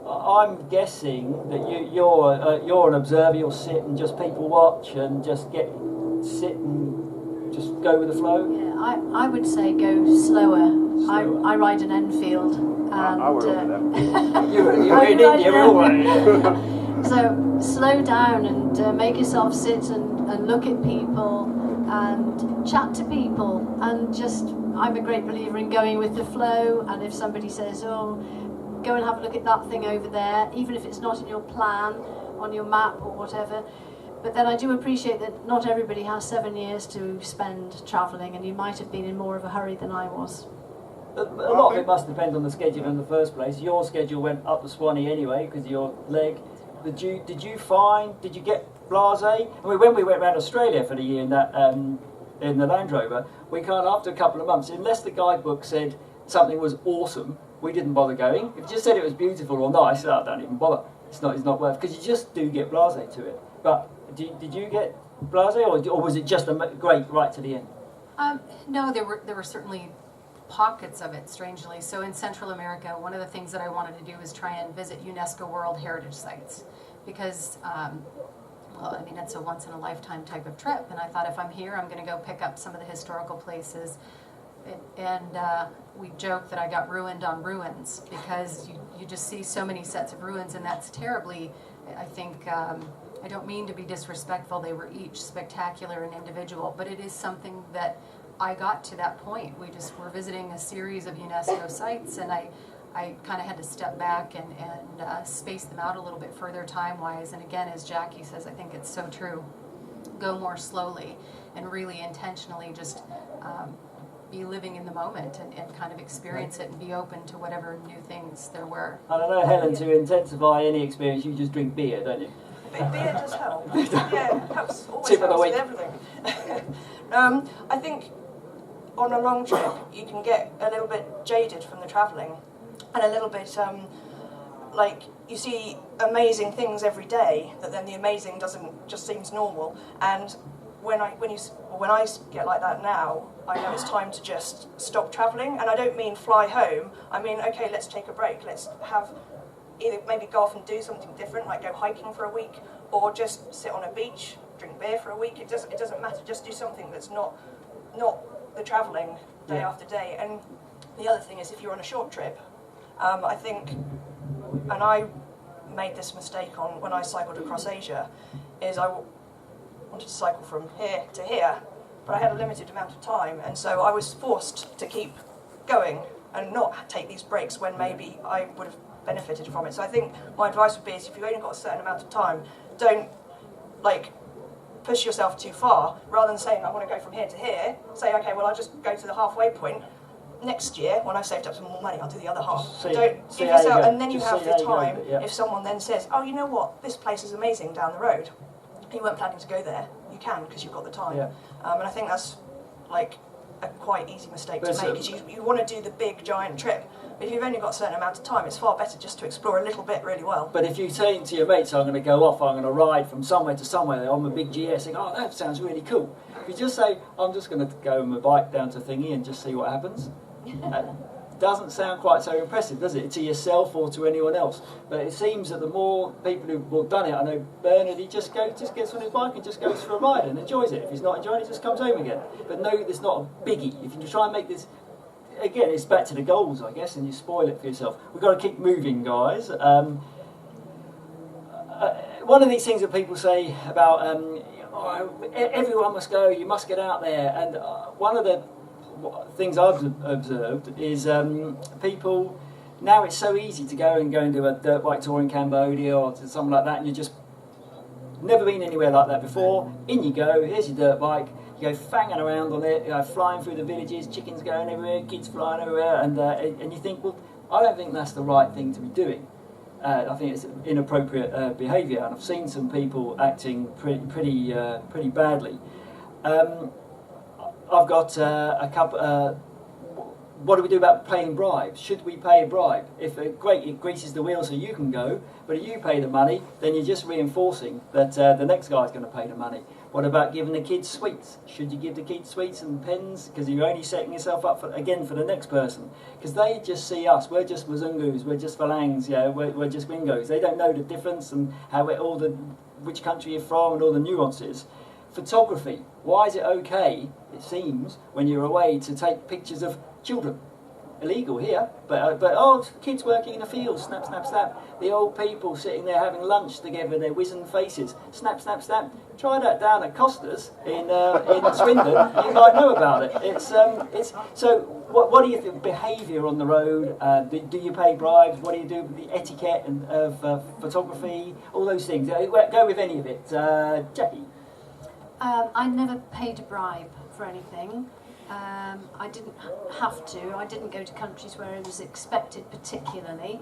I'm guessing that you're an observer. You'll sit and just people watch and just sit and just go with the flow. Yeah, I would say go slower. I ride an Enfield. And, I were over there. You're in India, all right. So slow down and make yourself sit and look at people and chat to people, and just, I'm a great believer in going with the flow. And if somebody says, oh, go and have a look at that thing over there, even if it's not in your plan, on your map or whatever. But then I do appreciate that not everybody has 7 years to spend travelling, and you might have been in more of a hurry than I was. A lot of it must depend on the schedule in the first place. Your schedule went up to Swanee anyway because of your leg. Did you get blasé? I mean, when we went around Australia for the year in that in the Land Rover, we kind of, after a couple of months, unless the guidebook said something was awesome, we didn't bother going. If it just said it was beautiful or nice, I don't even bother. It's not worth, because you just do get blasé to it. But did you get blasé, or was it just great right to the end? No, there were certainly pockets of it, strangely. So in Central America, one of the things that I wanted to do was try and visit UNESCO World Heritage Sites, because well, I mean, it's a once-in-a-lifetime type of trip, and I thought, if I'm here, I'm going to go pick up some of the historical places. And we joke that I got ruined on ruins, because you just see so many sets of ruins, and that's terribly, I think, I don't mean to be disrespectful, they were each spectacular and individual, but it is something that I got to that point. We just were visiting a series of UNESCO sites, and I kind of had to step back and space them out a little bit further time-wise. And again, as Jacque says, I think it's so true. Go more slowly and really intentionally just be living in the moment and kind of experience it and be open to whatever new things there were. I don't know, Helen, to intensify any experience, you just drink beer, don't you? Beer does help. Yeah, it helps, always Tip of the helps week. with everything. I think on a long trip you can get a little bit jaded from the travelling, and a little bit like you see amazing things every day, that then the amazing just seems normal. And when I get like that now, I know it's time to just stop travelling. And I don't mean fly home. I mean, okay, let's take a break. Let's have either maybe go off and do something different, like go hiking for a week, or just sit on a beach, drink beer for a week. It doesn't matter. Just do something that's not the travelling day after day. And the other thing is, if you're on a short trip, I think, and I made this mistake on when I cycled across Asia, is I wanted to cycle from here to here, but I had a limited amount of time, and so I was forced to keep going and not take these breaks when maybe I would have benefited from it. So I think my advice would be is, if you've only got a certain amount of time, don't push yourself too far. Rather than saying I want to go from here to here, say, okay, well, I'll just go to the halfway point. Next year, when I've saved up some more money, I'll do the other half. Don't give yourself, and then you have the time. If someone then says, oh, you know what, this place is amazing down the road, you weren't planning to go there, you can, because you've got the time. And I think that's like a quite easy mistake to make, because you want to do the big giant trip, but if you've only got a certain amount of time, it's far better just to explore a little bit really well. But if you say to your mates, I'm going to go off, I'm going to ride from somewhere to somewhere on my big GS, think, oh, that sounds really cool. If you just say, I'm just going to go on my bike down to Thingy and just see what happens, doesn't sound quite so impressive, does it, to yourself or to anyone else? But it seems that the more people who've done it, I know Bernard, he just gets on his bike and just goes for a ride and enjoys it. If he's not enjoying it, he just comes home again. But no, it's not a biggie. If you try and make this, again, it's back to the goals, I guess, and you spoil it for yourself. We've got to keep moving, guys. One of these things that people say about everyone must go, you must get out there, and one of the things I've observed is people, now it's so easy to go and do a dirt bike tour in Cambodia or something like that, and you just never been anywhere like that before. In you go, here's your dirt bike, you go fanging around on it, you know, flying through the villages, chickens going everywhere, kids flying everywhere, and you think, well, I don't think that's the right thing to be doing. I think it's inappropriate behaviour, and I've seen some people acting pretty badly. I've got a couple. What do we do about paying bribes? Should we pay a bribe? If great, it greases the wheel so you can go, but if you pay the money, then you're just reinforcing that the next guy's going to pay the money. What about giving the kids sweets? Should you give the kids sweets and pens? Because you're only setting yourself up for the next person. Because they just see us. We're just Mzungus. We're just Phalangs. Yeah, we're just Wingos. They don't know the difference and which country you're from and all the nuances. Photography. Why is it okay, it seems, when you're away to take pictures of children? illegal here, but oh, kids working in the fields, snap, snap, snap. The old people sitting there having lunch together, their wizened faces, snap, snap, snap. Try that down at Costa's in Swindon. You might know about it. It's so. What do you think? Behaviour on the road? Do you pay bribes? What do you do with the etiquette of photography? All those things. Go with any of it, Jackie. I never paid a bribe for anything. I didn't have to. I didn't go to countries where it was expected particularly.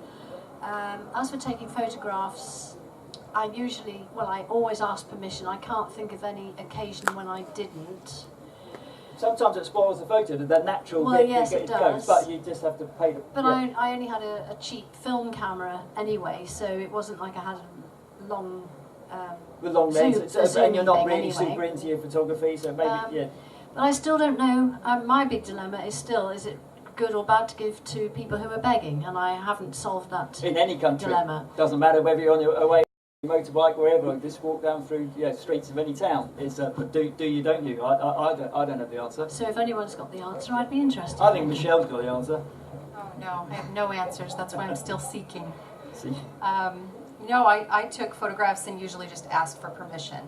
As for taking photographs, I always ask permission. I can't think of any occasion when I didn't. Sometimes it spoils the photo, the natural yes, it does. But you just have to pay the... But I only had a cheap film camera anyway, so it wasn't like I had a long... with long lens, and you're not really anyway. super into your photography, so maybe, But I still don't know. My big dilemma is it good or bad to give to people who are begging? And I haven't solved that in any country. Dilemma. Doesn't matter whether you're on your way motorbike, wherever, just walk down through streets of any town. Is do you, don't you? I don't have the answer. So if anyone's got the answer, I'd be interested. I think Michelle's got the answer. Oh no, I have no answers. That's why I'm still seeking. See? I took photographs and usually just asked for permission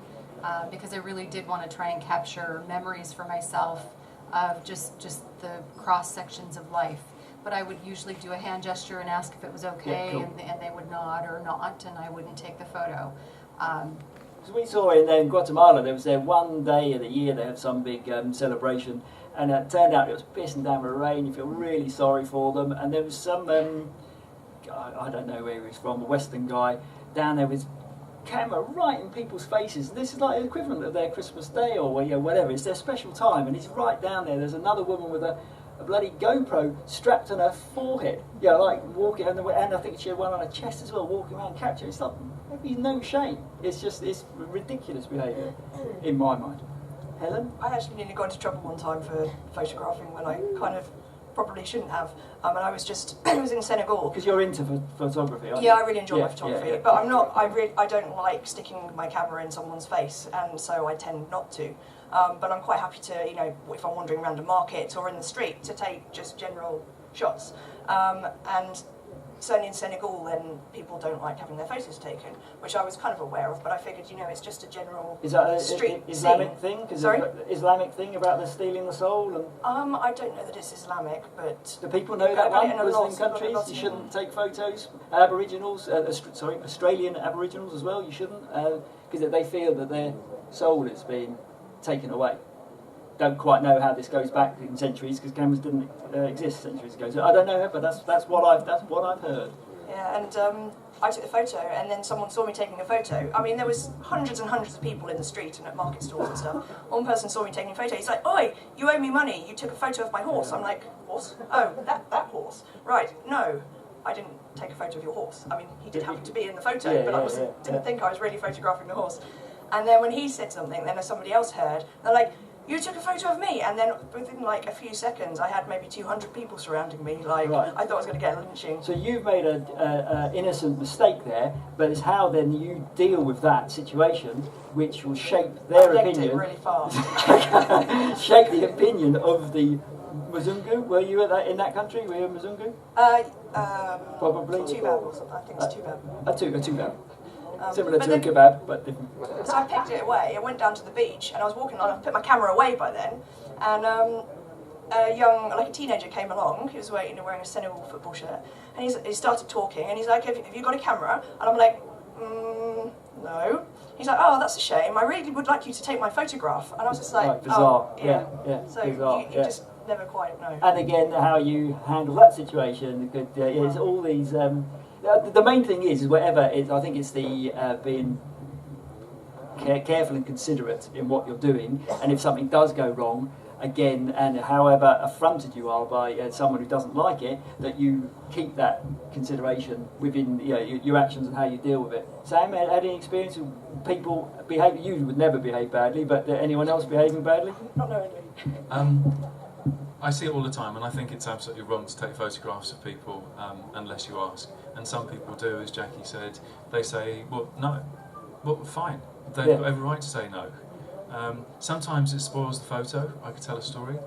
because I really did want to try and capture memories for myself of just the cross sections of life. But I would usually do a hand gesture and ask if it was okay, cool. and they would nod or not, and I wouldn't take the photo. So we saw in Guatemala, there was one day of the year they had some big celebration, and it turned out it was pissing down with rain. You feel really sorry for them, and there was some I don't know where he was from, a Western guy down there with camera right in people's faces. This is like the equivalent of their Christmas Day or whatever. It's their special time, and he's right down there. There's another woman with a bloody GoPro strapped on her forehead, like walking, and I think she had one on her chest as well, walking around capturing. It's like, maybe no shame. It's ridiculous behaviour, in my mind. Helen? I actually nearly got into trouble one time for photographing when I kind of probably shouldn't have. And I was in Senegal. Because you're into photography, aren't you? Yeah, I really enjoy my photography, yeah. but I'm not. I don't like sticking my camera in someone's face, and so I tend not to. But I'm quite happy to, if I'm wandering around a market or in the street, to take just general shots. And certainly in Senegal, then people don't like having their photos taken, which I was kind of aware of. But I figured, it's just a general Is that a street Islamic scene. thing? Sorry? Islamic thing about the stealing the soul? And I don't know that it's Islamic, but do people know that one? in a Muslim lot countries, of you shouldn't take photos. Aboriginals, Australian Aboriginals as well, you shouldn't, because they feel that their soul is being taken away. Don't quite know how this goes back in centuries because cameras didn't exist centuries ago. So I don't know, but that's what I've heard. Yeah, and I took the photo, and then someone saw me taking a photo. I mean, there was hundreds and hundreds of people in the street and at market stalls and stuff. One person saw me taking a photo. He's like, "Oi, you owe me money. You took a photo of my horse." I'm like, "Horse? Oh, that horse? Right? No, I didn't take a photo of your horse. I mean, he did happen to be in the photo, but I didn't think I was really photographing the horse." And then when he said something, then somebody else heard. They're like, "You took a photo of me," and then within like a few seconds, I had maybe 200 people surrounding me. Like, right. I thought I was going to get a lynching. So you've made an innocent mistake there, but it's how then you deal with that situation, which will shape their opinion. It really fast. Shape the opinion of the Mzungu. Were you in that country? Were you a Mzungu? Probably. Tubab or something. I think it's Tubab. A Tubab. Similar to a kebab, but different. So I picked it away, I went down to the beach, and I was walking along, I put my camera away by then, and a teenager came along. He was wearing a Senegal football shirt, and he started talking, and he's like, have you got a camera? And I'm like, no. He's like, "Oh, that's a shame. I really would like you to take my photograph." And I was just like, bizarre. Oh, yeah. So bizarre. You just never quite know. And again, how you handle that situation, is all these... the main thing is whatever it is, I think it's the being careful and considerate in what you're doing, and if something does go wrong, again, and however affronted you are by someone who doesn't like it, that you keep that consideration within your actions and how you deal with it. Sam, had any experience with people behaving? You would never behave badly, but anyone else behaving badly? Not knowingly. I see it all the time, and I think it's absolutely wrong to take photographs of people unless you ask. And some people do, as Jackie said, they say, "Well, no, well, fine." They've got every right to say no. Sometimes it spoils the photo. I could tell a story.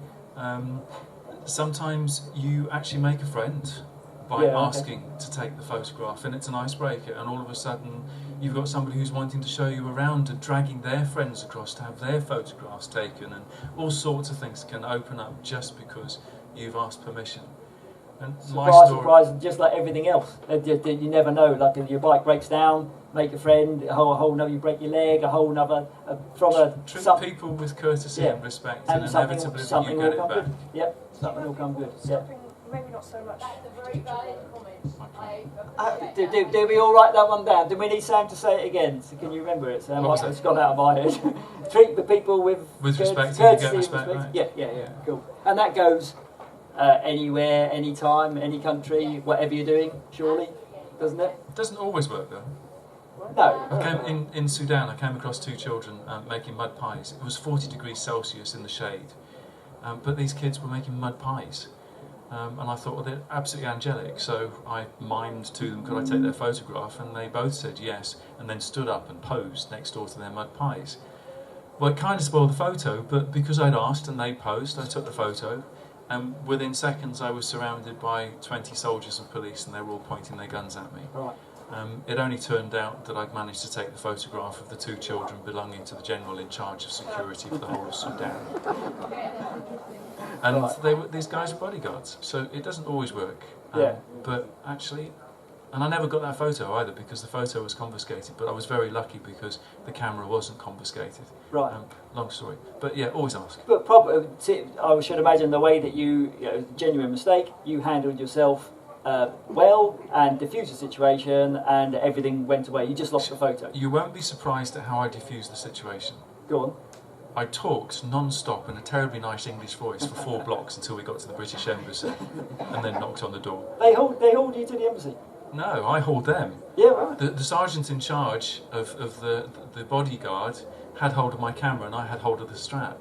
sometimes you actually make a friend by asking to take the photograph, and it's an icebreaker, and all of a sudden you've got somebody who's wanting to show you around and dragging their friends across to have their photographs taken, and all sorts of things can open up just because you've asked permission. And surprise, just like everything else. You never know, like if your bike breaks down, make a friend, a whole nother, you break your leg, a whole nother, treat people with courtesy and respect, and inevitably you get it back. Good. Yep, something will come good. Something, maybe not so much. Did we all write that one down? Do we need Sam to say it again? So can you remember it, Sam? It's gone out of my head. Treat the people with respect, courtesy and you get respect. Right? Yeah, cool. And that goes anywhere, anytime, any country, whatever you're doing, surely, doesn't it? It doesn't always work though. No. In Sudan, I came across two children making mud pies. It was 40 degrees Celsius in the shade, but these kids were making mud pies. And I thought, well, they're absolutely angelic, so I mimed to them, could I take their photograph? And they both said yes, and then stood up and posed next door to their mud pies. Well, it kind of spoiled the photo, but because I'd asked and they posed, I took the photo, and within seconds I was surrounded by 20 soldiers and police, and they were all pointing their guns at me. Right. It only turned out that I'd managed to take the photograph of the two children belonging to the general in charge of security for the whole of Sudan. And these guys are bodyguards, so it doesn't always work. But actually, and I never got that photo either because the photo was confiscated, but I was very lucky because the camera wasn't confiscated. Right. Long story. But yeah, always ask. But probably, I should imagine the way that you know, genuine mistake, you handled yourself well and diffused the situation and everything went away. You just lost the photo. You won't be surprised at how I diffused the situation. Go on. I talked non-stop in a terribly nice English voice for 4 blocks until we got to the British Embassy and then knocked on the door. They hauled you to the embassy? No, I hauled them. Yeah, right. The sergeant in charge of the bodyguard had hold of my camera and I had hold of the strap.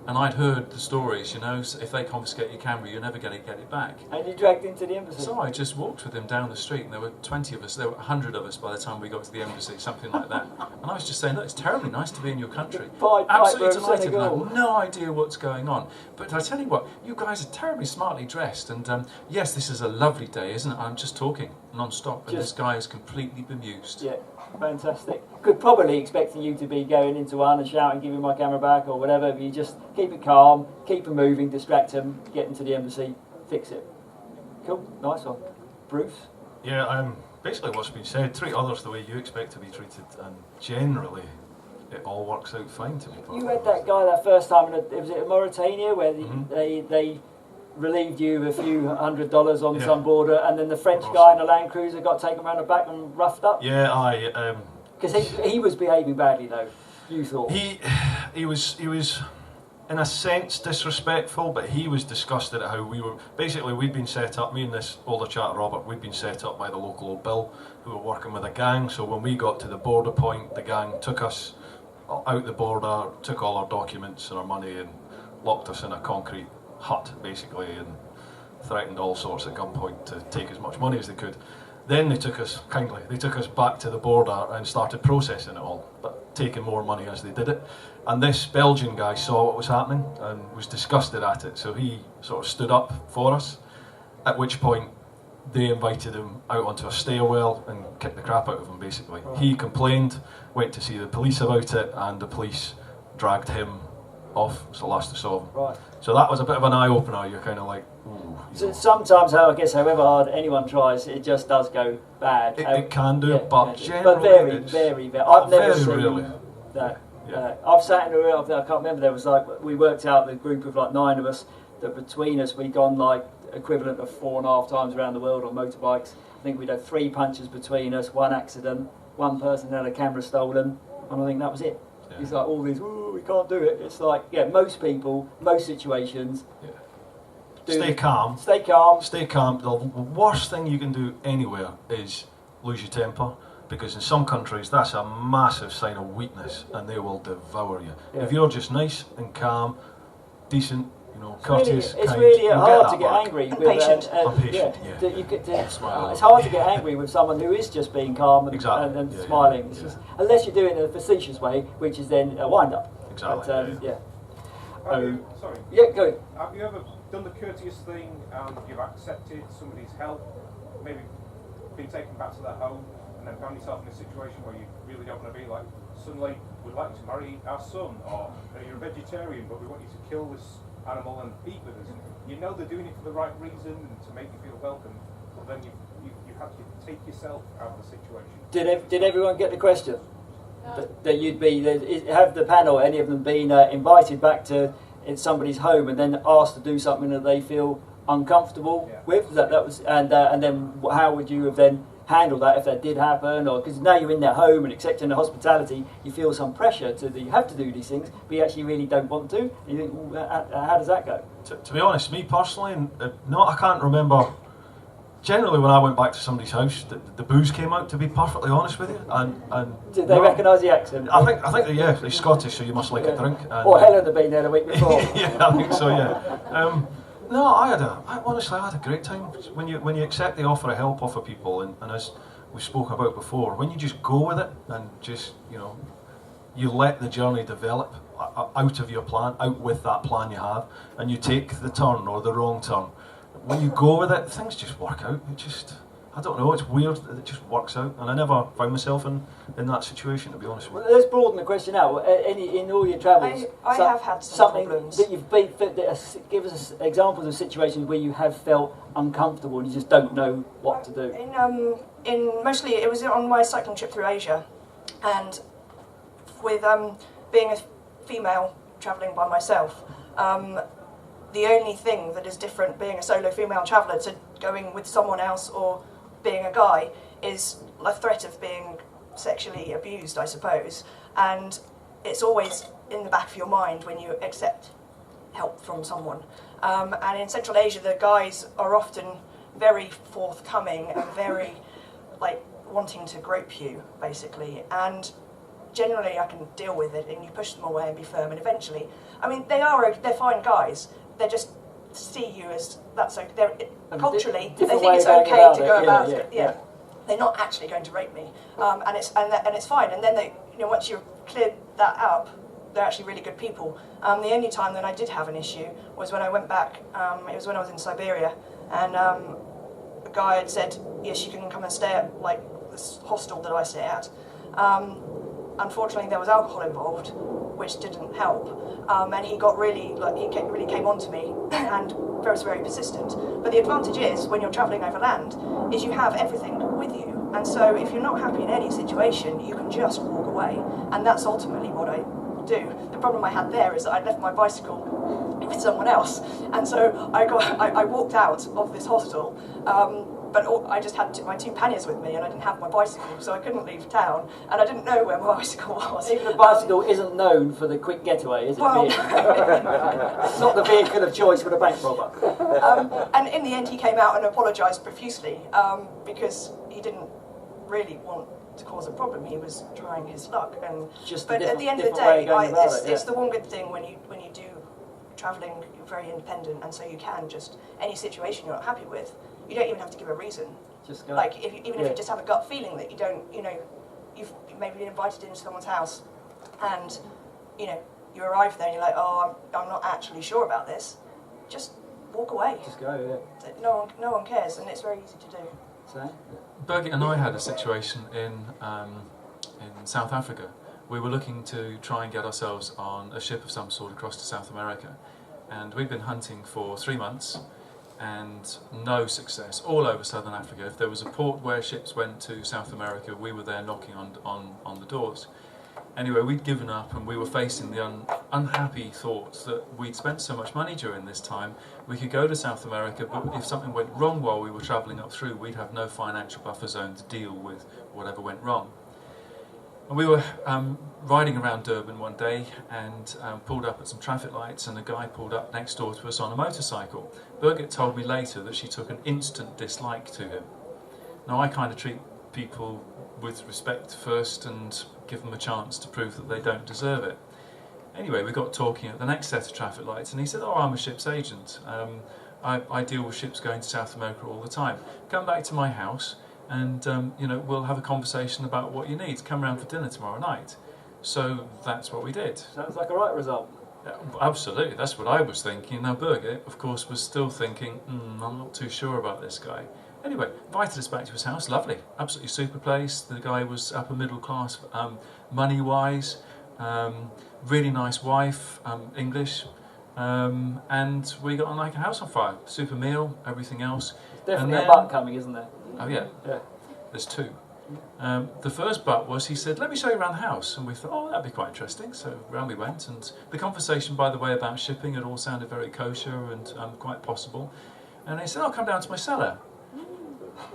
And I'd heard the stories, you know, if they confiscate your camera, you're never going to get it back. And you dragged into the embassy? So I just walked with him down the street, and there were 20 of us, there were 100 of us by the time we got to the embassy, something like that. And I was just saying, look, it's terribly nice to be in your country. Absolutely delighted, and I have no idea what's going on. But I tell you what, you guys are terribly smartly dressed, and yes, this is a lovely day, isn't it? I'm just talking non-stop, and this guy is completely bemused. Yeah. Fantastic. Could probably expecting you to be going into one and shouting, give me my camera back or whatever, but you just keep it calm, keep them moving, distract them, get into the embassy, fix it. Cool, nice one. Bruce? Yeah, basically what's been said, treat others the way you expect to be treated, and generally it all works out fine to me. You had that guy that first time, was it in Mauritania, where they relieved you a few $100 on some border, and then the French guy in a Land Cruiser got taken around the back and roughed up? Yeah, because he was behaving badly though, you thought? He was in a sense disrespectful, but he was disgusted at how we were, basically we'd been set up, me and this older chap Robert, we'd been set up by the local old Bill, who were working with a gang, so when we got to the border point, the gang took us out the border, took all our documents and our money and locked us in a concrete hut basically and threatened all sorts at gunpoint to take as much money as they could. Then they took us back to the border and started processing it all, but taking more money as they did it. And this Belgian guy saw what was happening and was disgusted at it, so he sort of stood up for us, at which point they invited him out onto a stairwell and kicked the crap out of him basically. Right. He complained, went to see the police about it, and the police dragged him off, so last I saw him. Right. So that was a bit of an eye-opener, you're kind of like, ooh. So sometimes, I guess, however hard anyone tries, it just does go bad. It can do, but generally but very. I've never seen rarely. that. I've sat in a room, I can't remember, there was like, we worked out the group of like 9 of us, that between us we'd gone like equivalent of 4.5 times around the world on motorbikes. I think we'd had 3 punches between us, 1 accident, 1 person had a camera stolen, and I think that was it. Yeah. It's like all these, ooh, we can't do it. It's like, most people, most situations. Yeah. Stay calm. Stay calm. Stay calm. The worst thing you can do anywhere is lose your temper, because in some countries that's a massive sign of weakness and they will devour you. Yeah. If you're just nice and calm, decent, courteous, it's kind, really hard to get angry with patient. It's hard to get angry with someone who is just being calm and smiling. It's just, unless you do it in a facetious way, which is then a wind-up. Exactly. But, sorry. Yeah, go. Have you ever done the courteous thing and you've accepted somebody's help, maybe been taken back to their home, and then found yourself in a situation where you really don't want to be, like, suddenly we'd like to marry our son, or you're a vegetarian but we want you to kill this animal and eat with us. And you know they're doing it for the right reason and to make you feel welcome, but then you have to take yourself out of the situation. Did everyone get the question? That you'd be, have the panel, any of them been invited back to somebody's home and then asked to do something that they feel uncomfortable with? That was, and then how would you have then handled that if that did happen? Or because now you're in their home and accepting the hospitality, you feel some pressure you have to do these things, but you actually really don't want to. And you think, well, how does that go? To be honest, me personally, no, I can't remember. Generally, when I went back to somebody's house, the booze came out. To be perfectly honest with you, and did they recognise the accent? I think yeah, they're Scottish, so you must like a drink. And, or Helen had been there the week before. Yeah, I think so. Yeah. No, honestly, I had a great time. When you accept the offer of help off of people, and as we spoke about before, when you just go with it and just you let the journey develop out of your plan, out with that plan you have, and you take the turn or the wrong turn. When you go with it, things just work out. I don't know, it's weird that it just works out. And I never found myself in that situation, to be honest with you. Well, let's broaden the question out. In all your travels, I have had something problems. that you've been, give us examples of situations where you have felt uncomfortable and you just don't know what to do. In mostly, it was on my cycling trip through Asia, and with being a female travelling by myself, the only thing that is different being a solo female traveller to going with someone else or being a guy is a threat of being sexually abused, I suppose. And it's always in the back of your mind when you accept help from someone. And in Central Asia, the guys are often very forthcoming and very, wanting to grope you, basically. And generally I can deal with it, and you push them away and be firm, and eventually, they're fine guys. They just see you as culturally they think it's okay to go about it. Yeah. They're not actually going to rape me, and it's fine. And then once you've cleared that up, they're actually really good people. The only time that I did have an issue was when I went back. It was when I was in Siberia, and a guy had said, "Yes, you can come and stay at this hostel that I stay at." Unfortunately, there was alcohol involved, which didn't help. And he got really came on to me and was very persistent. But the advantage is, when you're travelling overland, is you have everything with you. And so if you're not happy in any situation, you can just walk away. And that's ultimately what I do. The problem I had there is that I'd left my bicycle with someone else. And so I walked out of this hostel, but I just had my two panniers with me, and I didn't have my bicycle, so I couldn't leave town, and I didn't know where my bicycle was. Even the bicycle isn't known for the quick getaway, is it? Well, it's not the vehicle of choice for the bank robber. And in the end, he came out and apologised profusely, because he didn't really want to cause a problem. He was trying his luck, but at the end of the day, it's the one good thing when you do travelling. You're very independent, and so you can just any situation you're not happy with. You don't even have to give a reason. Just go. If you just have a gut feeling that you don't, you've maybe been invited into someone's house, and you arrive there and you're like, oh, I'm not actually sure about this. Just walk away. Just go. Yeah. No one cares, and it's very easy to do. So, Birgit and I had a situation in South Africa. We were looking to try and get ourselves on a ship of some sort across to South America, and we'd been hunting for 3 months. And no success all over southern Africa. If there was a port where ships went to South America, we were there knocking on the doors. Anyway, we'd given up, and we were facing the unhappy thoughts that we'd spent so much money during this time. We could go to South America, but if something went wrong while we were travelling up through, we'd have no financial buffer zone to deal with whatever went wrong. And we were riding around Durban one day and pulled up at some traffic lights, and a guy pulled up next door to us on a motorcycle. Birgit told me later that she took an instant dislike to him. Now, I kind of treat people with respect first and give them a chance to prove that they don't deserve it. Anyway, we got talking at the next set of traffic lights, and he said, "Oh, I'm a ship's agent. I deal with ships going to South America all the time. Come back to my house, and we'll have a conversation about what you need. Come round for dinner tomorrow night." So that's what we did. Sounds like a right result. Absolutely, that's what I was thinking. Now Birgit, of course, was still thinking, I'm not too sure about this guy. Anyway, invited us back to his house, lovely, absolutely super place. The guy was upper middle class, money-wise, really nice wife, English, and we got on like a house on fire. Super meal, everything else. Definitely a butt coming, isn't there? Oh yeah, there's two. The first butt was, he said, let me show you around the house, and we thought, oh, that'd be quite interesting, so round we went, and the conversation, by the way, about shipping, it all sounded very kosher and quite possible, and he said, I'll come down to my cellar.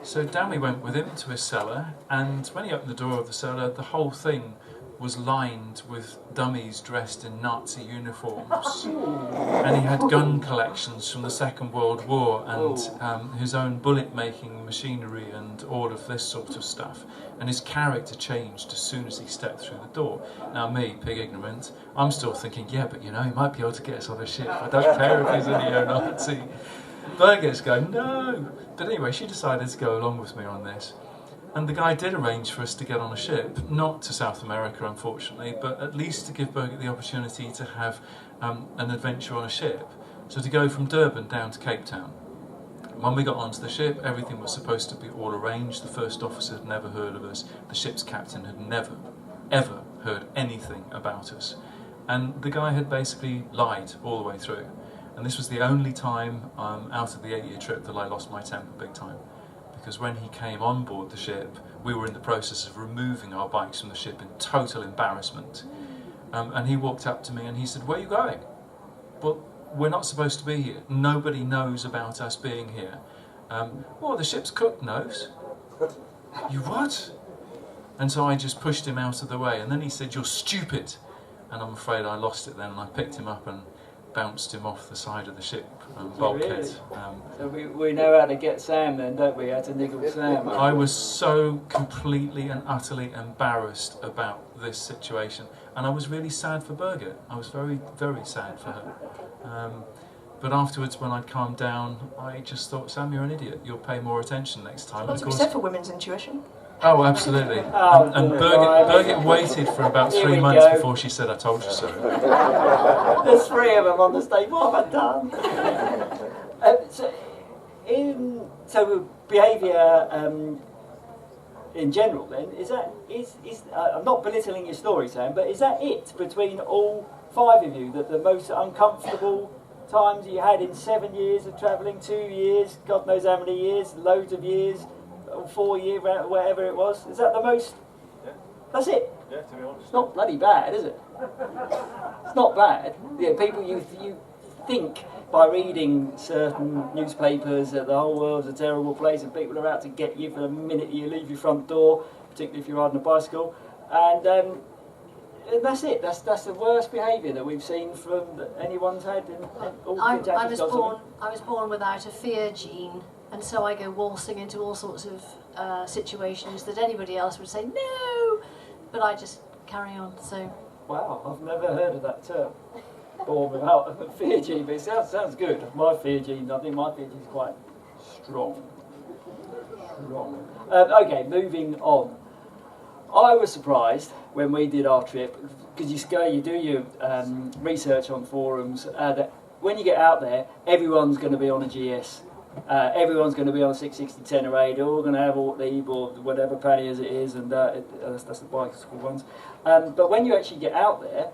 So down we went with him to his cellar, and when he opened the door of the cellar, the whole thing was lined with dummies dressed in Nazi uniforms, and he had gun collections from the Second World War and his own bullet making machinery and all of this sort of stuff, and his character changed as soon as he stepped through the door. Now me, pig ignorant, I'm still thinking, yeah, but you know, he might be able to get us on a ship, I don't care if he's a neo-Nazi. Birgit's going, no, but anyway, she decided to go along with me on this. And the guy did arrange for us to get on a ship, not to South America, unfortunately, but at least to give Birgit the opportunity to have an adventure on a ship. So to go from Durban down to Cape Town. When we got onto the ship, everything was supposed to be all arranged. The first officer had never heard of us. The ship's captain had never, ever heard anything about us. And the guy had basically lied all the way through. And this was the only time out of the 8-year trip that I lost my temper big time. Because when he came on board the ship, we were in the process of removing our bikes from the ship in total embarrassment. And he walked up to me and he said, where are you going? Well, we're not supposed to be here. Nobody knows about us being here. Well, the ship's cook knows. You what? And so I just pushed him out of the way. And then he said, you're stupid. And I'm afraid I lost it then. And I picked him up and bounced him off the side of the ship bulkhead. Really? So we know how to get Sam then, don't we? How to niggle Sam. I was so completely and utterly embarrassed about this situation, and I was really sad for Birgit. I was very, very sad for her. But afterwards, when I'd calmed down, I just thought, Sam, you're an idiot. You'll pay more attention next time. What's to be said for women's intuition? Oh, absolutely. And Birgit waited for about 3 months before she said, I told you so. There's 3 of them on the stage. What have I done? So behaviour in general then, is I'm not belittling your story, Sam, but is that it between all 5 of you, that the most uncomfortable times you had in 7 years of travelling, 2 years, God knows how many years, loads of years, 4 years, whatever it was, is that the most? Yeah. That's it? Yeah, to be honest. It's not bloody bad, is it? It's not bad. Yeah, people you think by reading certain newspapers that the whole world's a terrible place and people are out to get you for the minute you leave your front door, particularly if you're riding a bicycle, and that's it. That's the worst behaviour that we've seen from that anyone's had. I was born without a fear gene, and so I go waltzing into all sorts of situations that anybody else would say no, but I just carry on. So. Wow, I've never heard of that term. Born without a fear gene, but it sounds good. My fear gene, I think my fear gene is quite strong. Okay, moving on. I was surprised when we did our trip, because you do your research on forums, that when you get out there, everyone's going to be on a GS. Everyone's going to be on a 660 Tenere, they're all going to have Ortlieb or whatever panniers it is, and that's the bicycle ones. But when you actually get out there,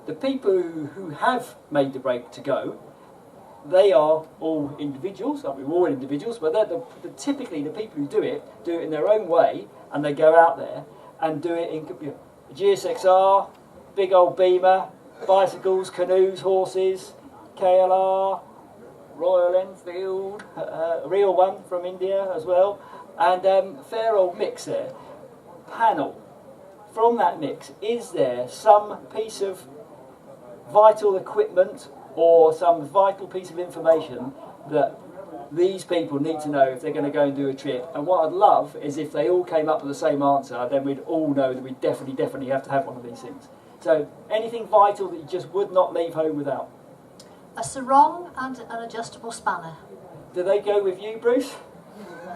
the people who have made the break to go, they are all individuals. I mean, we're all individuals, but they're typically the people who do it in their own way, and they go out there and do it in GSXR, big old Beamer, bicycles, canoes, horses, KLR, Royal Enfield, a real one from India as well, and fair old mix there. Panel, from that mix, is there some piece of vital equipment or some vital piece of information that these people need to know if they're going to go and do a trip? And what I'd love is if they all came up with the same answer, then we'd all know that we definitely have to have one of these things. So anything vital that you just would not leave home without? A sarong and an adjustable spanner. Do they go with you, Bruce?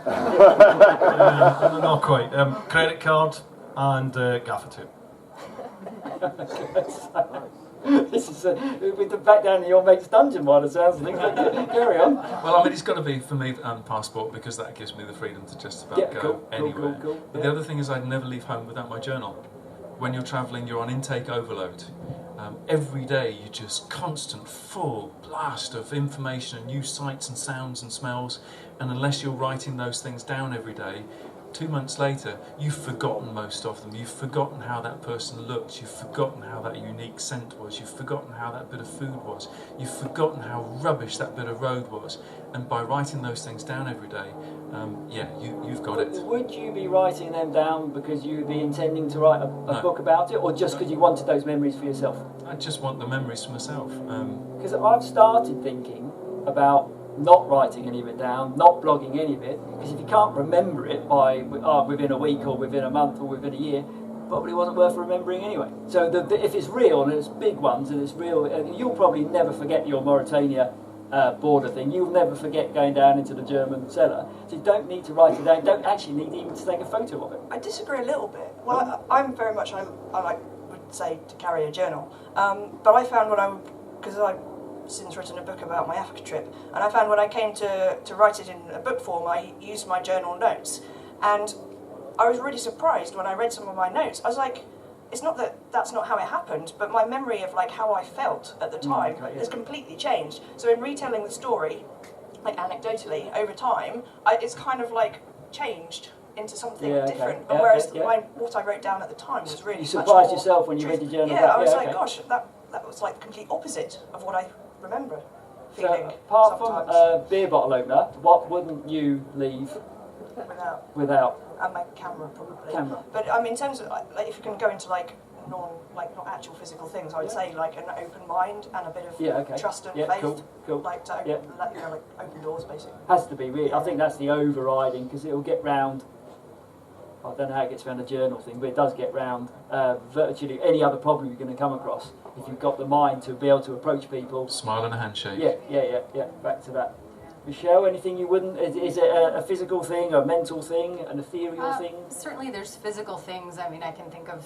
Not quite. Credit card and gaffer tape. This is with the back down in your mate's dungeon by the sounds of things. Carry on. Well, I mean, it's got to be for me passport, because that gives me the freedom to just about go anywhere. But the other thing is, I'd never leave home without my journal. When you're travelling, you're on intake overload. Every day, you're just constant, full blast of information and new sights and sounds and smells. And unless you're writing those things down every day, 2 months later, you've forgotten most of them. You've forgotten how that person looked. You've forgotten how that unique scent was. You've forgotten how that bit of food was. You've forgotten how rubbish that bit of road was. And by writing those things down every day, you've got it. Would you be writing them down because you'd be intending to write a book about it, or just because you wanted those memories for yourself? I just want the memories for myself. Because I've started thinking about not writing any of it down, not blogging any of it, because if you can't remember it by within a week or within a month or within a year, probably wasn't worth remembering anyway. So if it's real, and it's big ones, and it's real, you'll probably never forget your Mauritania border thing. You'll never forget going down into the German cellar. So you don't need to write it down. You don't actually need even to take a photo of it. I disagree a little bit. Well, I'm very much, I would say to carry a journal. But I found because I've since written a book about my Africa trip, and I found when I came to write it in a book form, I used my journal notes. And I was really surprised when I read some of my notes. I was like, it's not that that's not how it happened, but my memory of like how I felt at the time has completely changed. So in retelling the story, like anecdotally, over time, it's kind of like changed into something different. And whereas what I wrote down at the time was really. You surprised yourself when you read your journal. Yeah, I was like, gosh, that was like the complete opposite of what I remember feeling. So apart from beer bottle opener, what wouldn't you leave without? And my camera, probably. Camera. But in terms of like, if you can go into like not actual physical things, I would say like an open mind and a bit of trust and faith. Cool. Like to open, like open doors, basically. Has to be really. I think that's the overriding, because it will get round. I don't know how it gets around the journal thing, but it does get round virtually any other problem you're going to come across. If you've got the mind to be able to approach people. Smile and a handshake. Yeah. Back to that. Michelle, anything you wouldn't? Is it a physical thing, a mental thing, an ethereal thing? Certainly, there's physical things. I mean, I can think of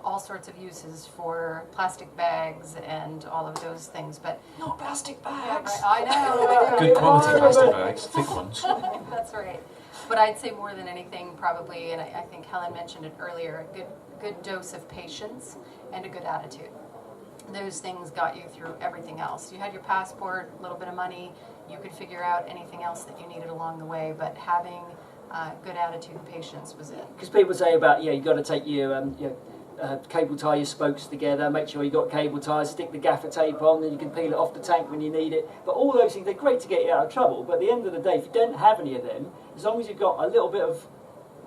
all sorts of uses for plastic bags and all of those things, but not plastic bags. I know. Good quality plastic bags, thick ones. That's right. But I'd say more than anything, probably, and I think Helen mentioned it earlier, a good dose of patience and a good attitude. Those things got you through everything else. You had your passport, a little bit of money, you could figure out anything else that you needed along the way, but having good attitude and patience was it. Because people say about, you've got to take your cable tie your spokes together, make sure you got cable ties, stick the gaffer tape on, then you can peel it off the tank when you need it. But all those things, they're great to get you out of trouble, but at the end of the day, if you don't have any of them, as long as you've got a little bit of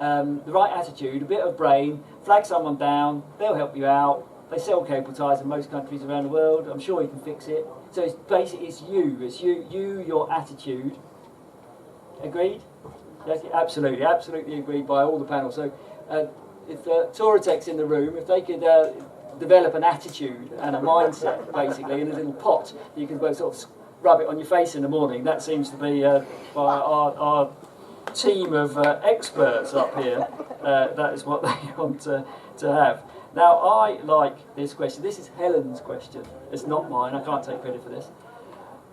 the right attitude, a bit of brain, flag someone down, they'll help you out. They sell cable ties in most countries around the world. I'm sure you can fix it. So it's basically it's you, your attitude. Agreed? Yes, absolutely agreed by all the panel. So if Touratech's in the room, if they could develop an attitude and a mindset, basically, in a little pot, you can both sort of rub it on your face in the morning. That seems to be by our team of experts up here. That is what they want to have. Now, I like this question. This is Helen's question. It's not mine. I can't take credit for this.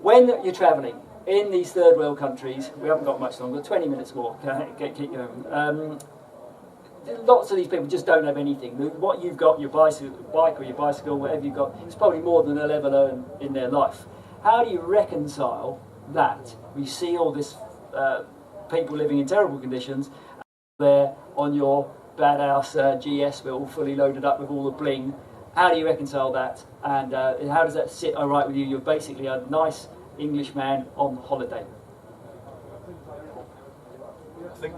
When you're travelling in these third world countries, we haven't got much longer, 20 minutes more, keep going. Lots of these people just don't have anything. What you've got, your bike or your bicycle, whatever you've got, is probably more than they'll ever learn in their life. How do you reconcile that? We see all this people living in terrible conditions there on your badass GS wheel fully loaded up with all the bling. How do you reconcile that, and how does that sit all right with you? You're basically a nice English man on holiday.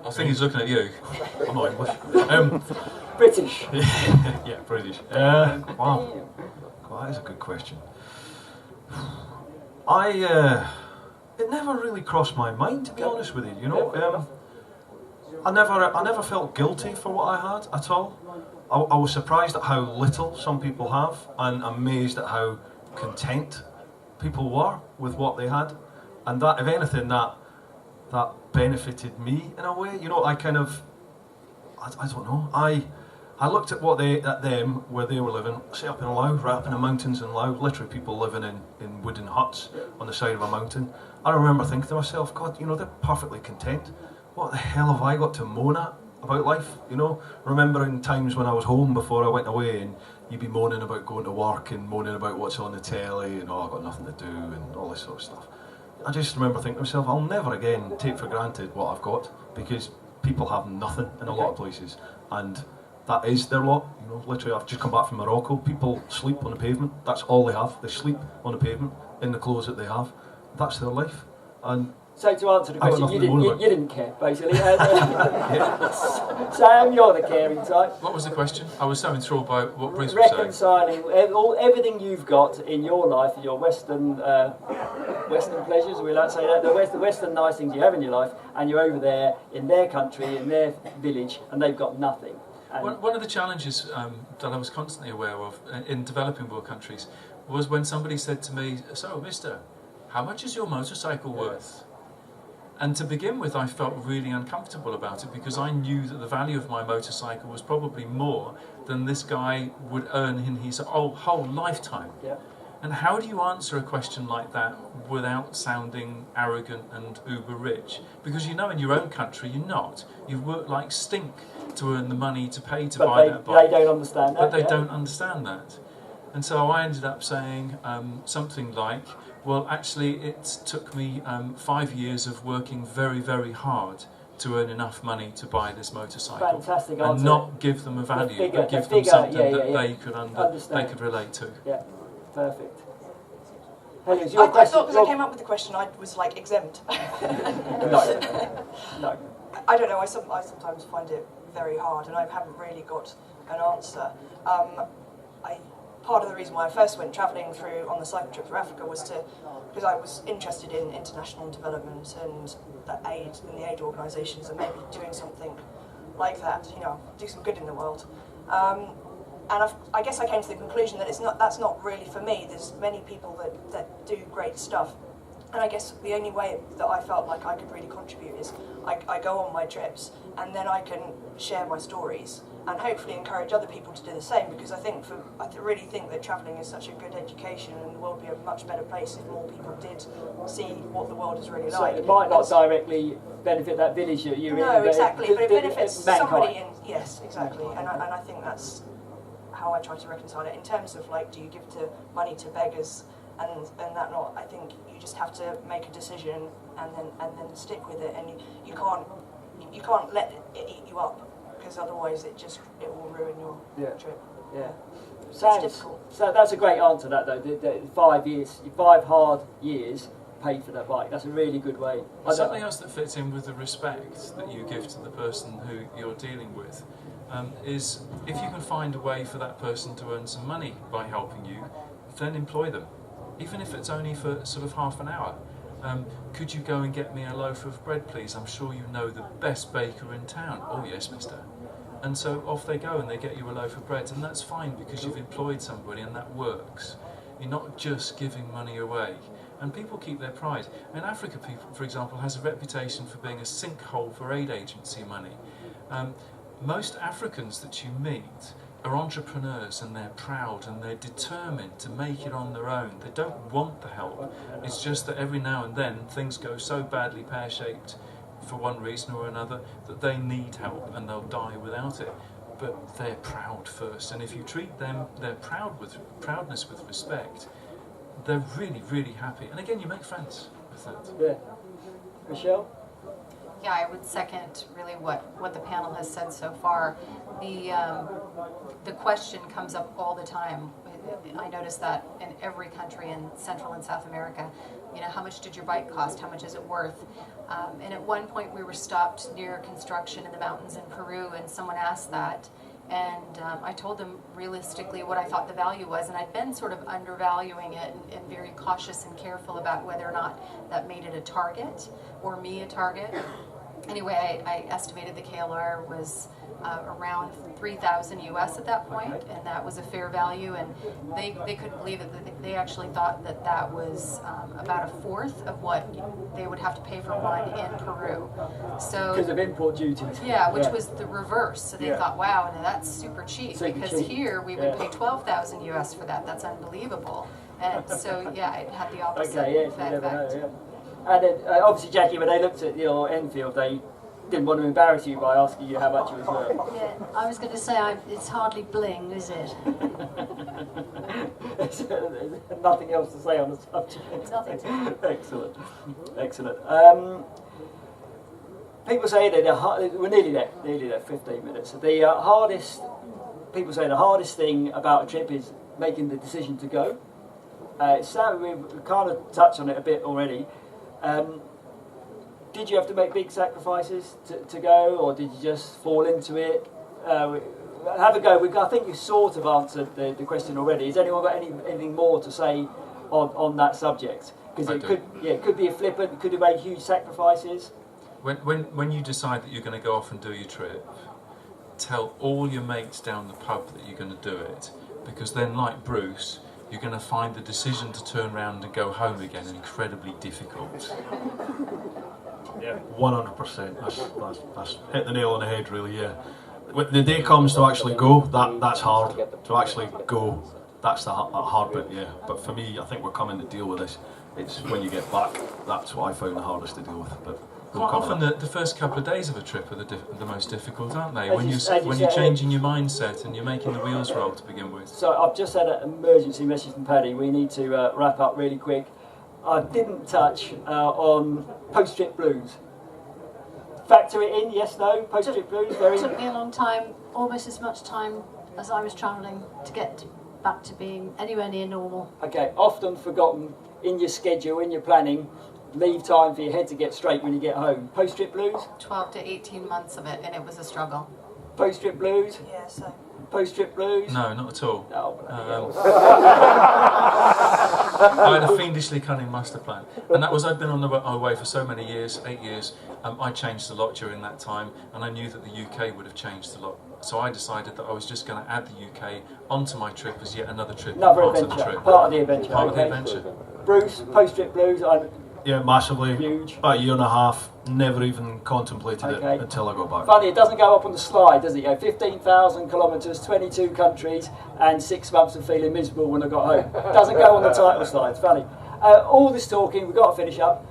I think he's looking at you. I'm not English. British. Yeah, British. Wow, that is a good question. It never really crossed my mind, to be honest with you. You know, I never felt guilty for what I had at all. I was surprised at how little some people have, and amazed at how content people were with what they had, and that, if anything, that benefited me in a way. You know, I don't know. I I looked at them where they were living, say up in Laos, right up in the mountains in Laos, literally people living in wooden huts on the side of a mountain. I remember thinking to myself, God, you know, they're perfectly content. What the hell have I got to moan at about life, you know? Remembering times when I was home before I went away and you'd be moaning about going to work and moaning about what's on the telly and I've got nothing to do and all this sort of stuff. I just remember thinking to myself, I'll never again take for granted what I've got, because people have nothing in a lot of places, and that is their lot. You know, literally, I've just come back from Morocco. People sleep on the pavement. That's all they have. They sleep on the pavement in the clothes that they have. That's their life. And so to answer the question, you didn't care, basically. Sam, you're the caring type. What was the question? I was so enthralled by what Bruce was saying. Reconciling everything you've got in your life, your Western pleasures, we like to say that, the Western nice things you have in your life, and you're over there in their country, in their village, and they've got nothing. One of the challenges that I was constantly aware of in developing world countries was when somebody said to me, "So, mister, how much is your motorcycle worth?" And to begin with, I felt really uncomfortable about it, because I knew that the value of my motorcycle was probably more than this guy would earn in his whole lifetime. Yeah. And how do you answer a question like that without sounding arrogant and uber rich? Because you know in your own country you're not. You've worked like stink to earn the money to pay to buy that bike. They don't understand that. But they don't understand that. And so I ended up saying something like, well, actually it took me 5 years of working very, very hard to earn enough money to buy this motorcycle. Fantastic answer. And not give them a value, but give them something that they could relate to. Yeah, perfect. Helen, I thought because I came up with the question, I was like exempt. No. I don't know. I sometimes find it very hard, and I haven't really got an answer. Part of the reason why I first went travelling through on the cycle trip through Africa was because I was interested in international development and aid in the aid organisations, and maybe doing something like that, you know, do some good in the world. And I guess I came to the conclusion that that's not really for me. There's many people that do great stuff, and I guess the only way that I felt like I could really contribute is I go on my trips, and then I can share my stories and hopefully encourage other people to do the same, because I really think that travelling is such a good education, and the world would be a much better place if more people did see what the world is really like. So it might not directly benefit that village you're in. No, exactly, but it benefits somebody in... Yes, exactly, and I think that's how I try to reconcile it. In terms of, like, do you give money to beggars and that not, I think you just have to make a decision and then stick with it, and you can't let it eat you up, because otherwise it will ruin your trip. Yeah. It's difficult. So that's a great answer, that though. The 5 years, 5 hard years paid for that bike. That's a really good way. Something else that fits in with the respect that you give to the person who you're dealing with is, if you can find a way for that person to earn some money by helping you, then employ them, even if it's only for sort of half an hour. Could you go and get me a loaf of bread, please? I'm sure you know the best baker in town. Oh yes, mister. And so off they go and they get you a loaf of bread, and that's fine because you've employed somebody and that works. You're not just giving money away. And people keep their pride. And Africa, for example, has a reputation for being a sinkhole for aid agency money. Most Africans that you meet are entrepreneurs, and they're proud and they're determined to make it on their own. They don't want the help. It's just that every now and then things go so badly pear-shaped for one reason or another that they need help and they'll die without it. But they're proud first, and if you treat them, their proudness with respect, they're really, really happy. And again, you make friends with that. Yeah. Michelle? Yeah, I would second really what the panel has said so far. The question comes up all the time. I notice that in every country in Central and South America. You know, how much did your bike cost? How much is it worth? And at one point we were stopped near construction in the mountains in Peru, and someone asked that. And I told them realistically what I thought the value was, and I'd been sort of undervaluing it and very cautious and careful about whether or not that made it a target or me a target. anyway, I estimated the KLR was around 3,000 US at that point, and that was a fair value, and they couldn't believe it. They actually thought that that was about a fourth of what they would have to pay for one in Peru. So because of import duties. Yeah, which was the reverse. So they thought, wow, now that's super cheap, because here we would pay 12,000 US for that. That's unbelievable. And so yeah, it had the opposite effect. And then, obviously, Jackie, when they looked at your Enfield, they didn't want to embarrass you by asking you how much it was worth. Yeah, I was going to say it's hardly bling, is it? There's nothing else to say on the subject. Nothing to Excellent, excellent. People say that we're nearly there, 15 minutes. The people say the hardest thing about a trip is making the decision to go. So we've kind of touched on it a bit already. Did you have to make big sacrifices to go, or did you just fall into it? Have a go. I think you sort of answered the question already. Has anyone got anything more to say on that subject? Because it could be a flippant. Could have made huge sacrifices. When you decide that you're going to go off and do your trip, tell all your mates down the pub that you're going to do it, because then, like Bruce, you're going to find the decision to turn around and go home again incredibly difficult. Yeah, 100%. That's hit the nail on the head, really. Yeah. When the day comes to actually go, that's hard. To actually go, that's the hard bit. Yeah. But for me, I think we're coming to deal with this. It's when you get back, that's what I found the hardest to deal with. But quite often, the first couple of days of a trip are the most difficult, aren't they? When you're changing your mindset and you're making the wheels roll to begin with. So I've just had an emergency message from Paddy. We need to wrap up really quick. I didn't touch on post-trip blues. Factor it in, yes, no? Post-trip blues, very... It took me a long time, almost as much time as I was travelling to get back to being anywhere near normal. Okay, often forgotten in your schedule, in your planning, leave time for your head to get straight when you get home. Post-trip blues? 12 to 18 months of it, and it was a struggle. Post-trip blues? Yeah, so. Post-trip blues? No, not at all. Oh, I had a fiendishly cunning master plan, and that was I'd been on the way for so many years, 8 years. I changed a lot during that time, and I knew that the UK would have changed a lot. So I decided that I was just going to add the UK onto my trip as yet another trip. Another part adventure. Of the trip. Part of the adventure. Part of the adventure. Bruce, post-trip blues. Yeah, massively. Huge. About a year and a half. Never even contemplated it until I got back. Funny, it doesn't go up on the slide, does it? 15,000 kilometres, 22 countries, and 6 months of feeling miserable when I got home. Doesn't go on the title slide. It's funny. All this talking, we've got to finish up.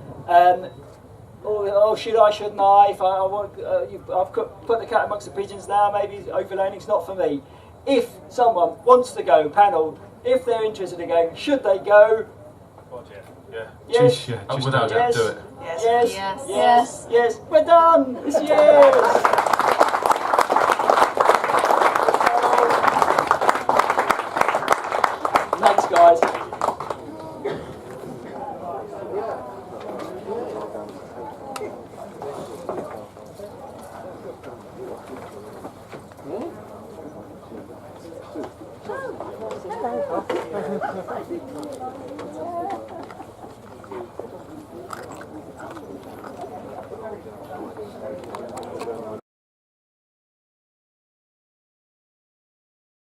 Should I, shouldn't I? I've put the cat amongst the pigeons now. Maybe overlanding's not for me. If someone wants to go, panel, if they're interested in going, should they go? Yeah. Yes. Without doubt, do it. Yes. Yes. Yes. Yes. Yes. We're done. It's yes. Thanks, guys.